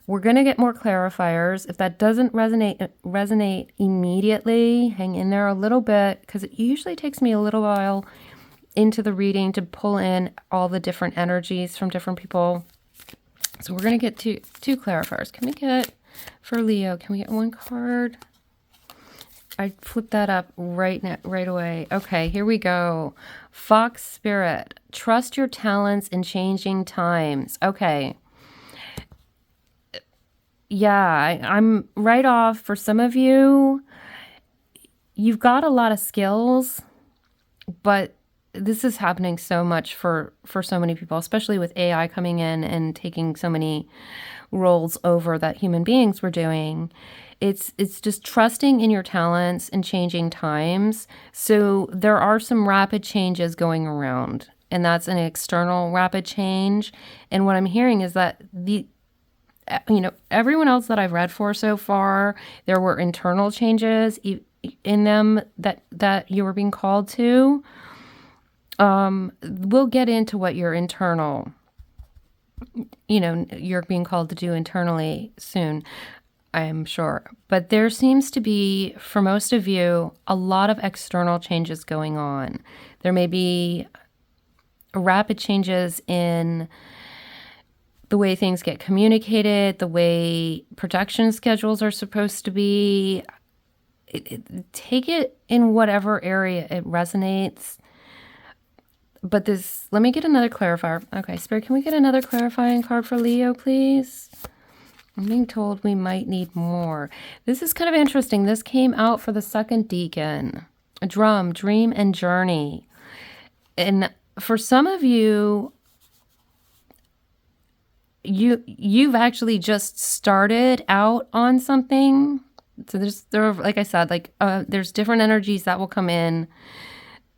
We're going to get more clarifiers. If that doesn't resonate immediately, hang in there a little bit, because it usually takes me a little while into the reading to pull in all the different energies from different people. So we're going to get two clarifiers. Can we get, for Leo, can we get one card? I flipped that up right away. Okay, here we go. Fox Spirit. Trust your talents in changing times. Okay. Yeah, I'm right off. For some of you, you've got a lot of skills, but this is happening so much for so many people, especially with AI coming in and taking so many roles over that human beings were doing. It's just trusting in your talents and changing times. So there are some rapid changes going around, and that's an external rapid change. And what I'm hearing is that everyone else that I've read for so far, there were internal changes in them that you were being called to. We'll get into what your internal, you're being called to do internally soon, I'm sure. But there seems to be, for most of you, a lot of external changes going on. There may be rapid changes in the way things get communicated, the way production schedules are supposed to be. Take it in whatever area it resonates. But this, let me get another clarifier. Okay, Spirit, can we get another clarifying card for Leo, please? I'm being told we might need more. This is kind of interesting. This came out for the second deacon. A drum, dream, and journey. And for some of you, you've actually just started out on something. So like I said, there's different energies that will come in.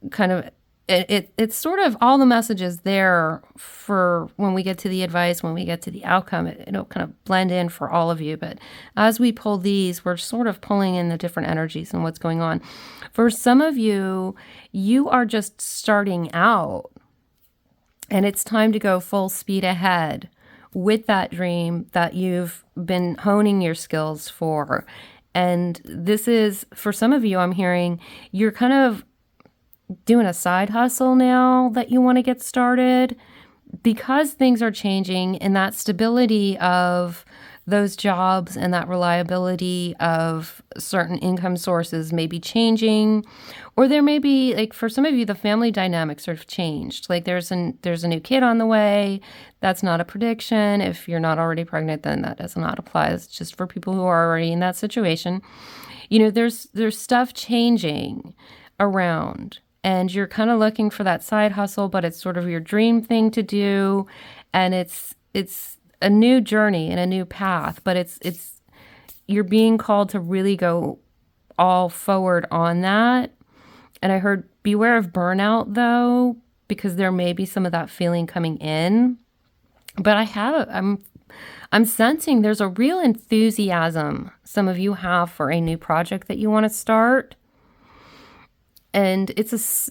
Kind of, it's sort of all the messages there for when we get to the advice, when we get to the outcome. It'll kind of blend in for all of you. But as we pull these, we're sort of pulling in the different energies and what's going on. For some of you, you are just starting out, and it's time to go full speed ahead with that dream that you've been honing your skills for. And this is, for some of you, I'm hearing you're kind of doing a side hustle now that you want to get started because things are changing, and that stability of those jobs and that reliability of certain income sources may be changing. Or there may be, like for some of you, the family dynamics sort of changed. Like there's a new kid on the way. That's not a prediction. If you're not already pregnant, then that does not apply. It's just for people who are already in that situation. There's stuff changing around, and you're kind of looking for that side hustle, but it's sort of your dream thing to do. And it's a new journey and a new path, but it's you're being called to really go all forward on that. And I heard beware of burnout though, because there may be some of that feeling coming in. But I'm sensing there's a real enthusiasm some of you have for a new project that you want to start. And it's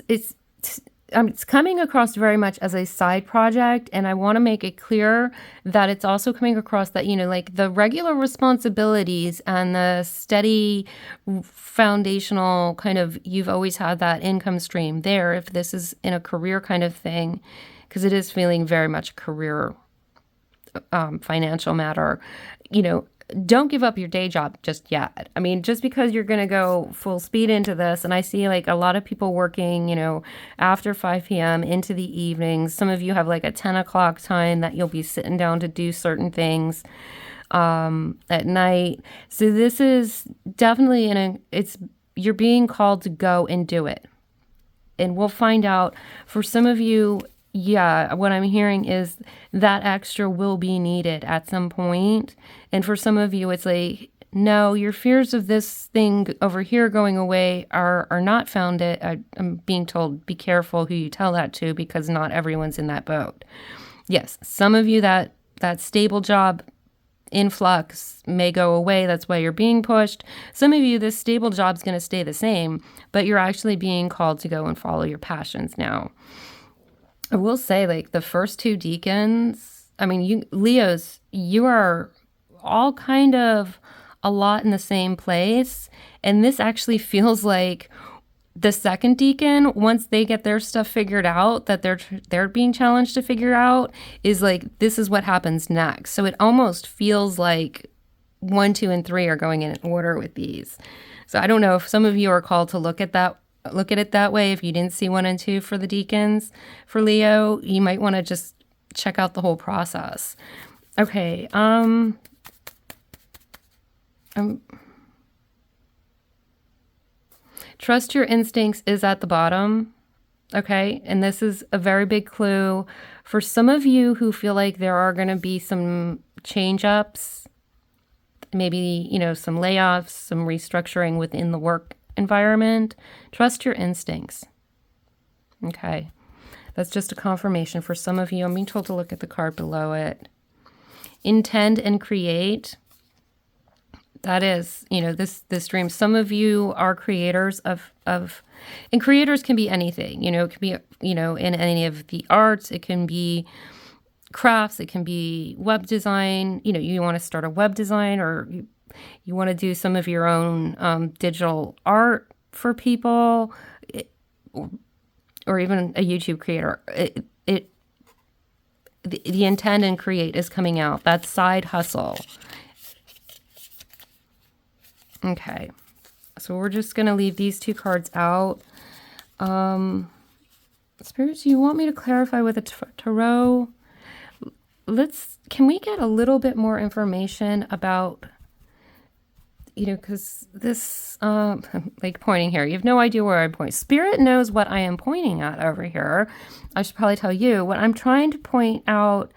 coming across very much as a side project, and I want to make it clear that it's also coming across that, like the regular responsibilities and the steady foundational kind of, you've always had that income stream there, if this is in a career kind of thing, because it is feeling very much a career financial matter. Don't give up your day job just yet. I mean, just because you're going to go full speed into this, and I see like a lot of people working, after 5 p.m. into the evenings. Some of you have like a 10 o'clock time that you'll be sitting down to do certain things at night. So this is definitely you're being called to go and do it. And we'll find out for some of you. Yeah, what I'm hearing is that extra will be needed at some point. And for some of you, it's like, no, your fears of this thing over here going away are not founded. I'm being told, be careful who you tell that to, because not everyone's in that boat. Yes, some of you, that stable job influx may go away. That's why you're being pushed. Some of you, this stable job's going to stay the same, but you're actually being called to go and follow your passions now. I will say, like, the first two deacons, I mean, you Leos, you are all kind of a lot in the same place. And this actually feels like the second deacon, once they get their stuff figured out, that they're being challenged to figure out, is like, this is what happens next. So it almost feels like 1, 2, and 3 are going in order with these. So I don't know if some of you are called to look at it that way. If you didn't see 1 and 2 for the deacons, for Leo, you might want to just check out the whole process. Okay. Trust your instincts is at the bottom. Okay. And this is a very big clue for some of you who feel like there are going to be some change ups, maybe, some layoffs, some restructuring within the work environment. Trust your instincts. Okay. That's just a confirmation for some of you. I'm being told to look at the card below it. Intend and create. That is, this dream. Some of you are creators of and creators can be anything, it can be, in any of the arts. It can be crafts. It can be web design. You want to start a web design, or you want to do some of your own digital art for people, or even a YouTube creator. The intend and create is coming out. That's side hustle. Okay. So we're just going to leave these 2 cards out. Spirits, you want me to clarify with a tarot? Can we get a little bit more information about, because this, like pointing here, you have no idea where I'm pointing. Spirit knows what I am pointing at over here. I should probably tell you. What I'm trying to point out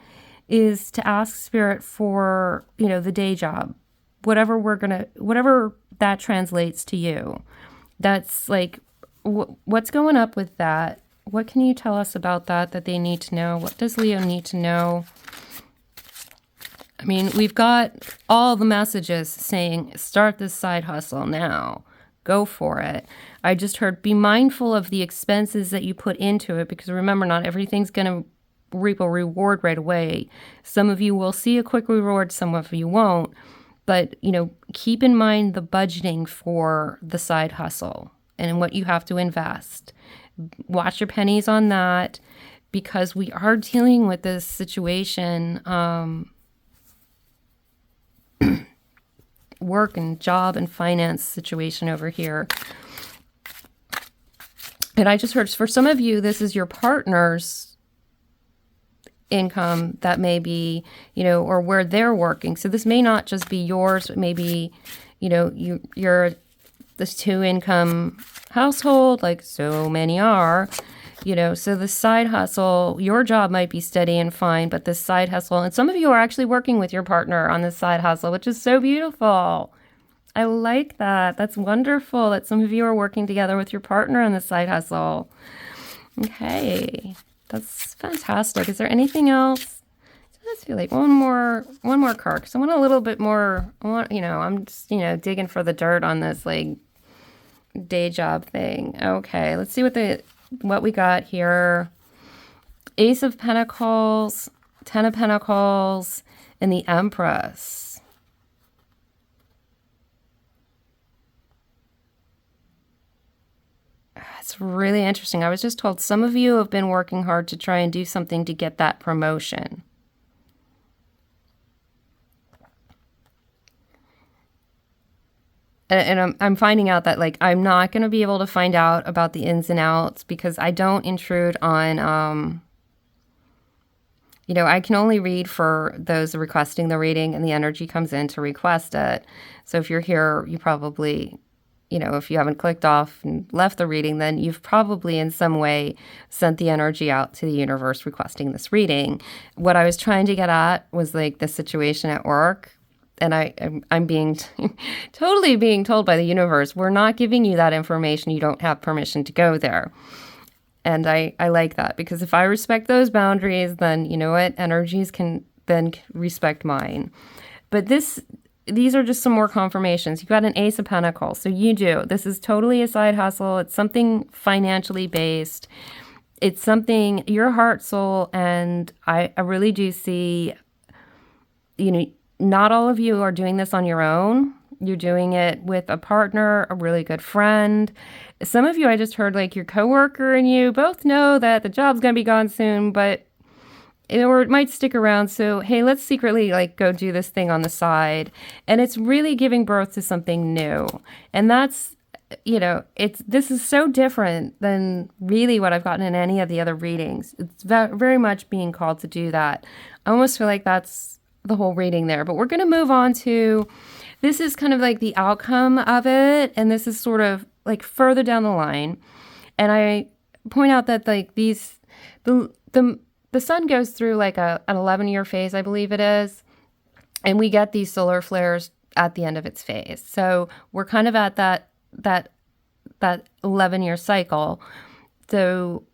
is to ask Spirit for, the day job, whatever that translates to you. That's like, what's going up with that? What can you tell us about that they need to know? What does Leo need to know? I mean, we've got all the messages saying, start this side hustle now. Go for it. I just heard, be mindful of the expenses that you put into it, because remember, not everything's going to reap a reward right away. Some of you will see a quick reward, some of you won't. But, keep in mind the budgeting for the side hustle and what you have to invest. Watch your pennies on that, because we are dealing with this situation, work and job and finance situation over here. And I just heard, for some of you, this is your partner's income that may be, or where they're working. So this may not just be yours, but maybe, you're this 2-income household, like so many are, so the side hustle, your job might be steady and fine, but this side hustle, and some of you are actually working with your partner on this side hustle, which is so beautiful. I like that. That's wonderful that some of you are working together with your partner on the side hustle. Okay, that's fantastic. Is there anything else? I just feel like one more card, because I want a little bit more. I'm just digging for the dirt on this like day job thing. Okay, let's see what we got here. Ace of Pentacles, 10 of Pentacles, and the Empress. It's really interesting. I was just told some of you have been working hard to try and do something to get that promotion. And I'm finding out that, like, I'm not going to be able to find out about the ins and outs, because I don't intrude on, I can only read for those requesting the reading, and the energy comes in to request it. So if you're here, you probably, if you haven't clicked off and left the reading, then you've probably in some way sent the energy out to the universe requesting this reading. What I was trying to get at was like the situation at work. And I'm being totally being told by the universe, we're not giving you that information. You don't have permission to go there. And I like that, because if I respect those boundaries, then you know what? Energies can then respect mine. But these are just some more confirmations. You got an Ace of Pentacles. So you do. This is totally a side hustle. It's something financially based. It's something, your heart, soul, and I really do see, not all of you are doing this on your own. You're doing it with a partner, a really good friend. Some of you, I just heard, like, your coworker and you both know that the job's going to be gone soon, but it might stick around. So, hey, let's secretly, like, go do this thing on the side. And it's really giving birth to something new. And that's, this is so different than really what I've gotten in any of the other readings. It's very much being called to do that. I almost feel like that's the whole reading there. But we're going to move on to, this is kind of like the outcome of it, and this is sort of like further down the line. And I point out that, like, the sun goes through like an 11-year phase, I believe it is, and we get these solar flares at the end of its phase. So we're kind of at that 11-year cycle. So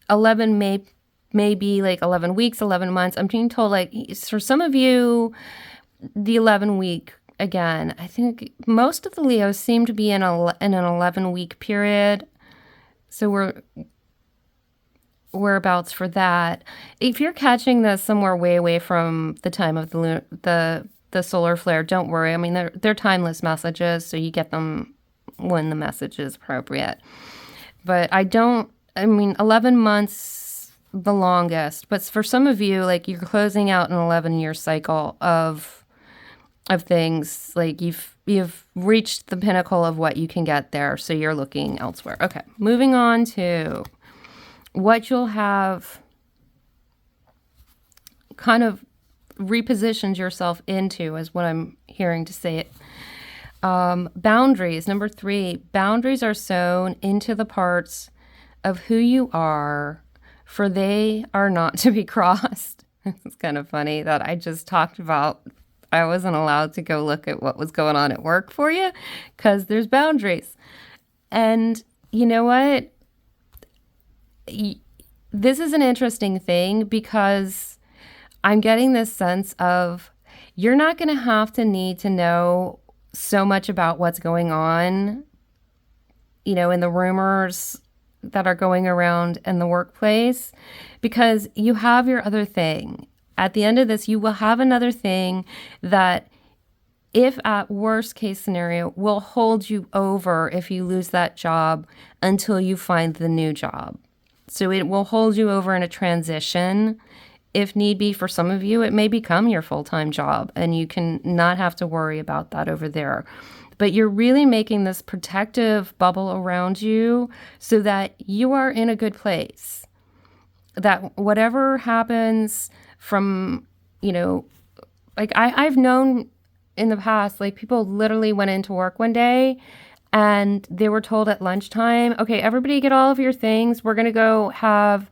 11 may be like 11 weeks, 11 months. I'm being told, like, for some of you, the 11-week, again, I think most of the Leos seem to be in an 11-week period. So whereabouts for that. If you're catching this somewhere way away from the time of the solar flare, don't worry. I mean, they're timeless messages, so you get them when the message is appropriate. But 11 months, the longest. But for some of you, like, you're closing out an 11-year cycle of things. Like, you've reached the pinnacle of what you can get there, so you're looking elsewhere. Okay, moving on to what you'll have kind of repositioned yourself into is what I'm hearing to say it. Boundaries. Number 3, boundaries are sewn into the parts of who you are, for they are not to be crossed. It's kind of funny that I just talked about I wasn't allowed to go look at what was going on at work for you because there's boundaries. And you know what? This is an interesting thing because I'm getting this sense of you're not going to have to need to know so much about what's going on, in the rumors that are going around in the workplace, because you have your other thing. At the end of this, you will have another thing that, if at worst case scenario, will hold you over if you lose that job until you find the new job. So it will hold you over in a transition. If need be, for some of you, it may become your full-time job and you can not have to worry about that over there. But you're really making this protective bubble around you so that you are in a good place. That whatever happens from, like I've known in the past, like people literally went into work one day and they were told at lunchtime, okay, everybody get all of your things. We're going to go have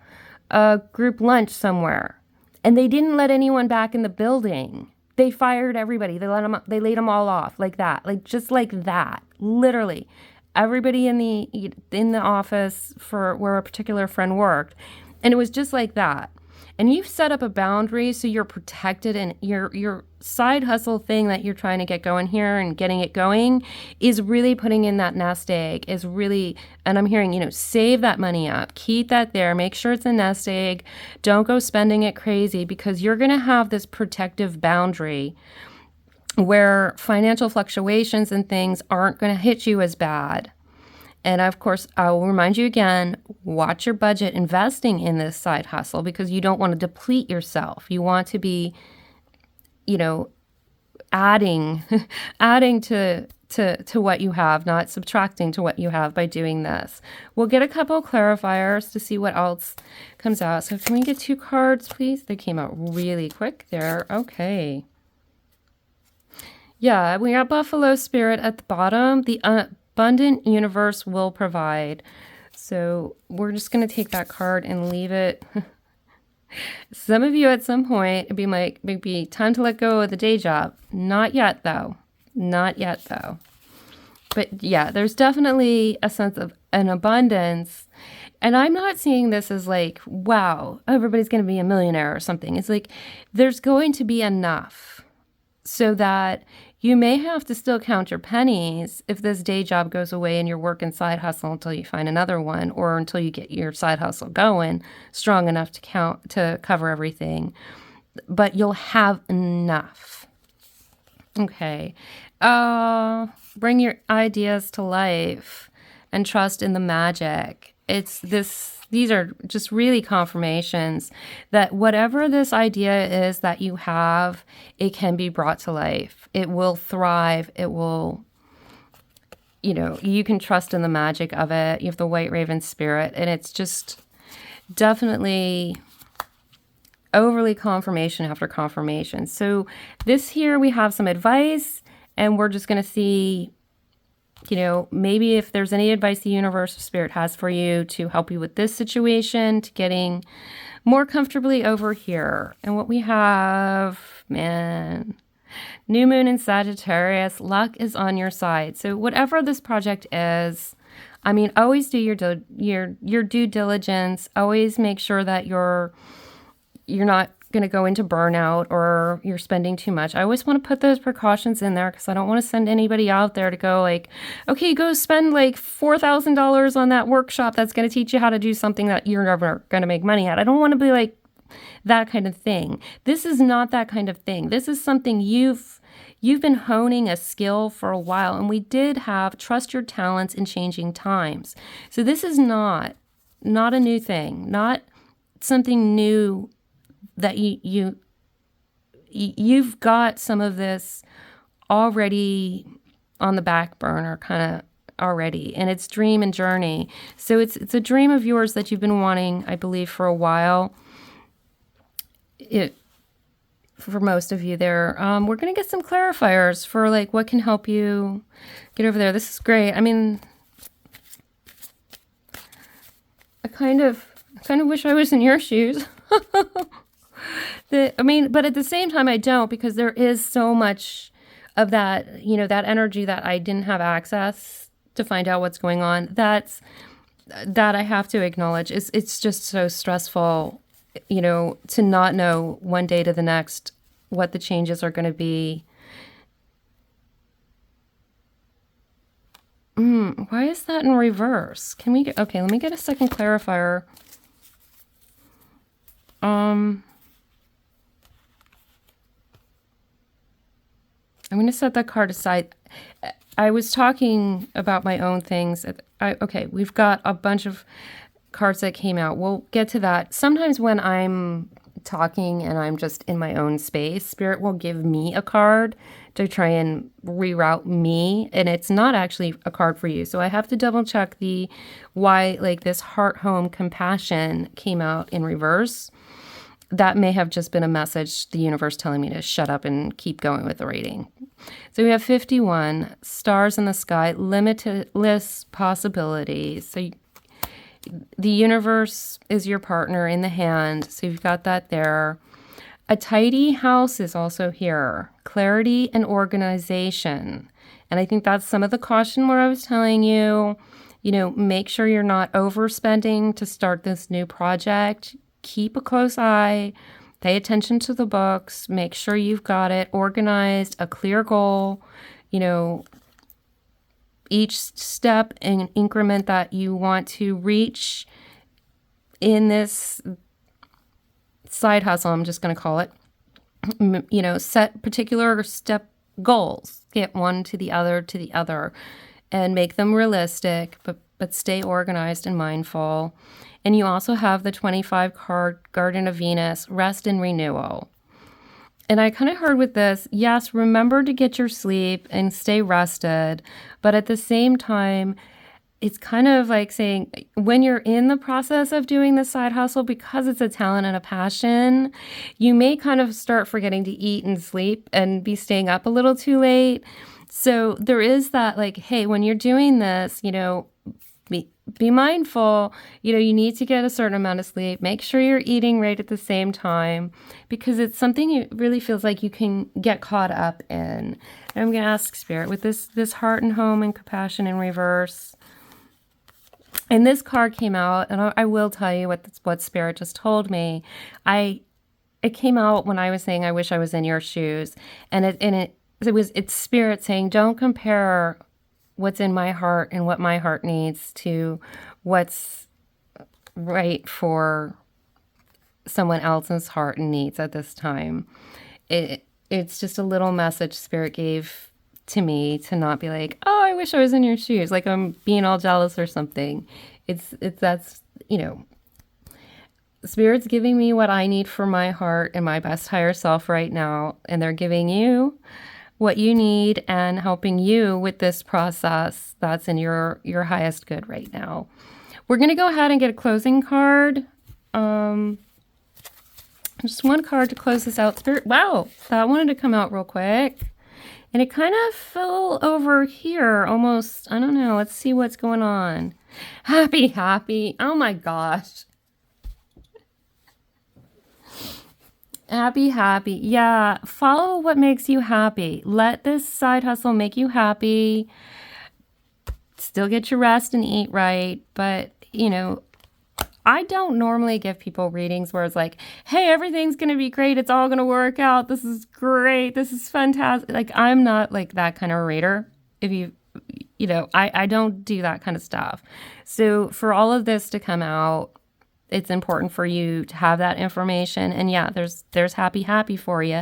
a group lunch somewhere. And they didn't let anyone back in the building. They fired everybody. They laid them all off like that, just like that, literally. Everybody in the office for where a particular friend worked, and it was just like that. And you've set up a boundary so you're protected, and your side hustle thing that you're trying to get going here and getting it going is really putting in that nest egg, is really, and I'm hearing, save that money up, keep that there, make sure it's a nest egg, don't go spending it crazy, because you're going to have this protective boundary where financial fluctuations and things aren't going to hit you as bad. And of course, I will remind you again, watch your budget investing in this side hustle, because you don't want to deplete yourself. You want to be, adding to what you have, not subtracting to what you have by doing this. We'll get a couple clarifiers to see what else comes out. So can we get 2 cards, please? They came out really quick there. Okay. Yeah, we got Buffalo Spirit at the bottom. The abundant universe will provide. So we're just going to take that card and leave it. Some of you at some point, it'd be like, maybe time to let go of the day job. Not yet, though. Not yet, though. But yeah, there's definitely a sense of an abundance. And I'm not seeing this as like, wow, everybody's going to be a millionaire or something. It's like, there's going to be enough so that you may have to still count your pennies if this day job goes away and you're working side hustle until you find another one, or until you get your side hustle going strong enough to cover everything. But you'll have enough. Okay. Bring your ideas to life and trust in the magic. These are just really confirmations that whatever this idea is that you have, it can be brought to life. It will thrive. It will, you can trust in the magic of it. You have the White Raven Spirit, and it's just definitely overly confirmation after confirmation. So this here, we have some advice, and we're just going to see, maybe if there's any advice the universe or spirit has for you to help you with this situation, to getting more comfortably over here. And what we have, man, new moon in Sagittarius, luck is on your side. So whatever this project is, always do your due diligence. Always make sure that you're not going to go into burnout or you're spending too much. I always want to put those precautions in there because I don't want to send anybody out there to go like, okay, go spend like $4,000 on that workshop that's going to teach you how to do something that you're never going to make money at. I don't want to be like that kind of thing. This is not that kind of thing. This is something you've been honing a skill for a while, and we did have trust your talents in changing times. So this is not a new thing, not something new that you've got some of this already on the back burner, kind of already, and it's dream and journey. So it's a dream of yours that you've been wanting, I believe, for a while. For most of you there, we're going to get some clarifiers for like what can help you get over there. This is great. I mean, I kind of wish I was in your shoes. But at the same time, I don't, because there is so much of that, that energy that I didn't have access to find out what's going on. That I have to acknowledge. It's just so stressful, to not know one day to the next what the changes are going to be. Why is that in reverse? Okay, let me get a second clarifier. I'm going to set that card aside. I was talking about my own things. Okay, we've got a bunch of cards that came out. We'll get to that. Sometimes when I'm talking and I'm just in my own space, Spirit will give me a card to try and reroute me, and it's not actually a card for you. So I have to double check why like this heart, home, compassion came out in reverse. That may have just been a message, the universe telling me to shut up and keep going with the reading. So we have 51, stars in the sky, limitless possibilities. So the universe is your partner in the hand. So you've got that there. A tidy house is also here. Clarity and organization. And I think that's some of the caution where I was telling you, make sure you're not overspending to start this new project. Keep a close eye, pay attention to the books, make sure you've got it organized, a clear goal, each step and increment that you want to reach in this side hustle, I'm just going to call it, set particular step goals, get one to the other, and make them realistic, but stay organized and mindful. And you also have the 25 card Garden of Venus, rest and renewal. And I kind of heard with this, yes, remember to get your sleep and stay rested. But at the same time, it's kind of like saying when you're in the process of doing the side hustle, because it's a talent and a passion, you may kind of start forgetting to eat and sleep and be staying up a little too late. So there is that like, hey, when you're doing this, be mindful, you need to get a certain amount of sleep. Make sure you're eating right at the same time, because it's something it really feels like you can get caught up in. And I'm going to ask Spirit with this heart and home and compassion in reverse. And this card came out, and I will tell you what Spirit just told me. It came out when I was saying, I wish I was in your shoes. And it's Spirit saying, don't compare what's in my heart and what my heart needs to what's right for someone else's heart and needs at this time. It's just a little message Spirit gave to me to not be like, oh, I wish I was in your shoes, like I'm being all jealous or something. That's Spirit's giving me what I need for my heart and my best higher self right now, and they're giving you what you need and helping you with this process that's in your highest good right now. We're going to go ahead and get a closing card. Just one card to close this out. Spirit, wow, that wanted to come out real quick. And it kind of fell over here almost. I don't know. Let's see what's going on. Happy. Oh my gosh. Happy. Yeah, follow what makes you happy. Let this side hustle make you happy. Still get your rest and eat right. But, I don't normally give people readings where it's like, hey, everything's going to be great. It's all going to work out. This is great. This is fantastic. Like, I'm not like that kind of reader. I don't do that kind of stuff. So for all of this to come out, it's important for you to have that information. And yeah, there's happy for you.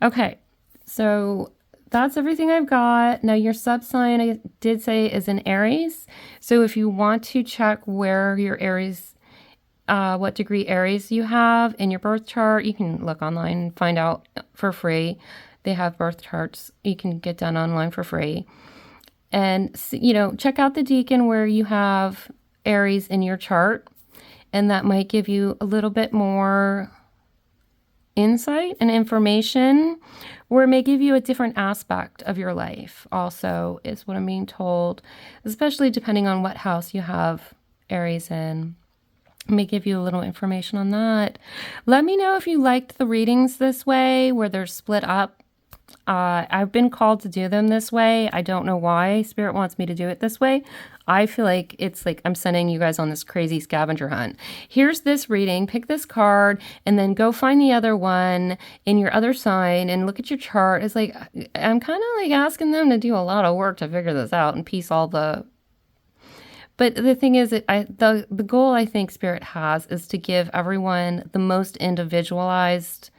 Okay, so that's everything I've got. Now your sub sign, I did say, is in Aries. So if you want to check where your Aries, what degree Aries you have in your birth chart, you can look online and find out for free. They have birth charts you can get done online for free. And, check out the deacon where you have Aries in your chart, and that might give you a little bit more insight and information, or it may give you a different aspect of your life also, is what I'm being told, especially depending on what house you have Aries in. It may give you a little information on that. Let me know if you liked the readings this way, where they're split up. I've been called to do them this way. I don't know why Spirit wants me to do it this way. I feel like it's like I'm sending you guys on this crazy scavenger hunt. Here's this reading, pick this card, and then go find the other one in your other sign and look at your chart. It's like, I'm kind of like asking them to do a lot of work to figure this out and piece all the... But the thing is, the goal I think Spirit has is to give everyone the most individualized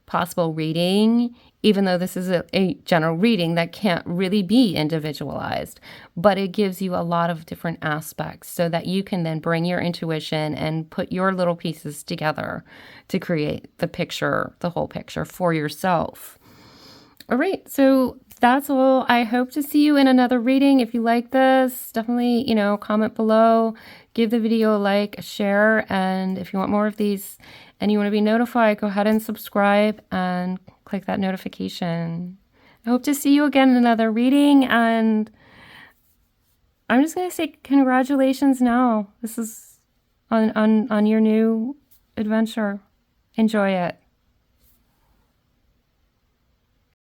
possible reading, even though this is a general reading that can't really be individualized, but it gives you a lot of different aspects so that you can then bring your intuition and put your little pieces together to create the picture, the whole picture for yourself. All right, so that's all. I hope to see you in another reading. If you like this, definitely, comment below, give the video a like, a share, and if you want more of these and you want to be notified, go ahead and subscribe and click that notification. I hope to see you again in another reading, and I'm just going to say congratulations now. This is on your new adventure. Enjoy it.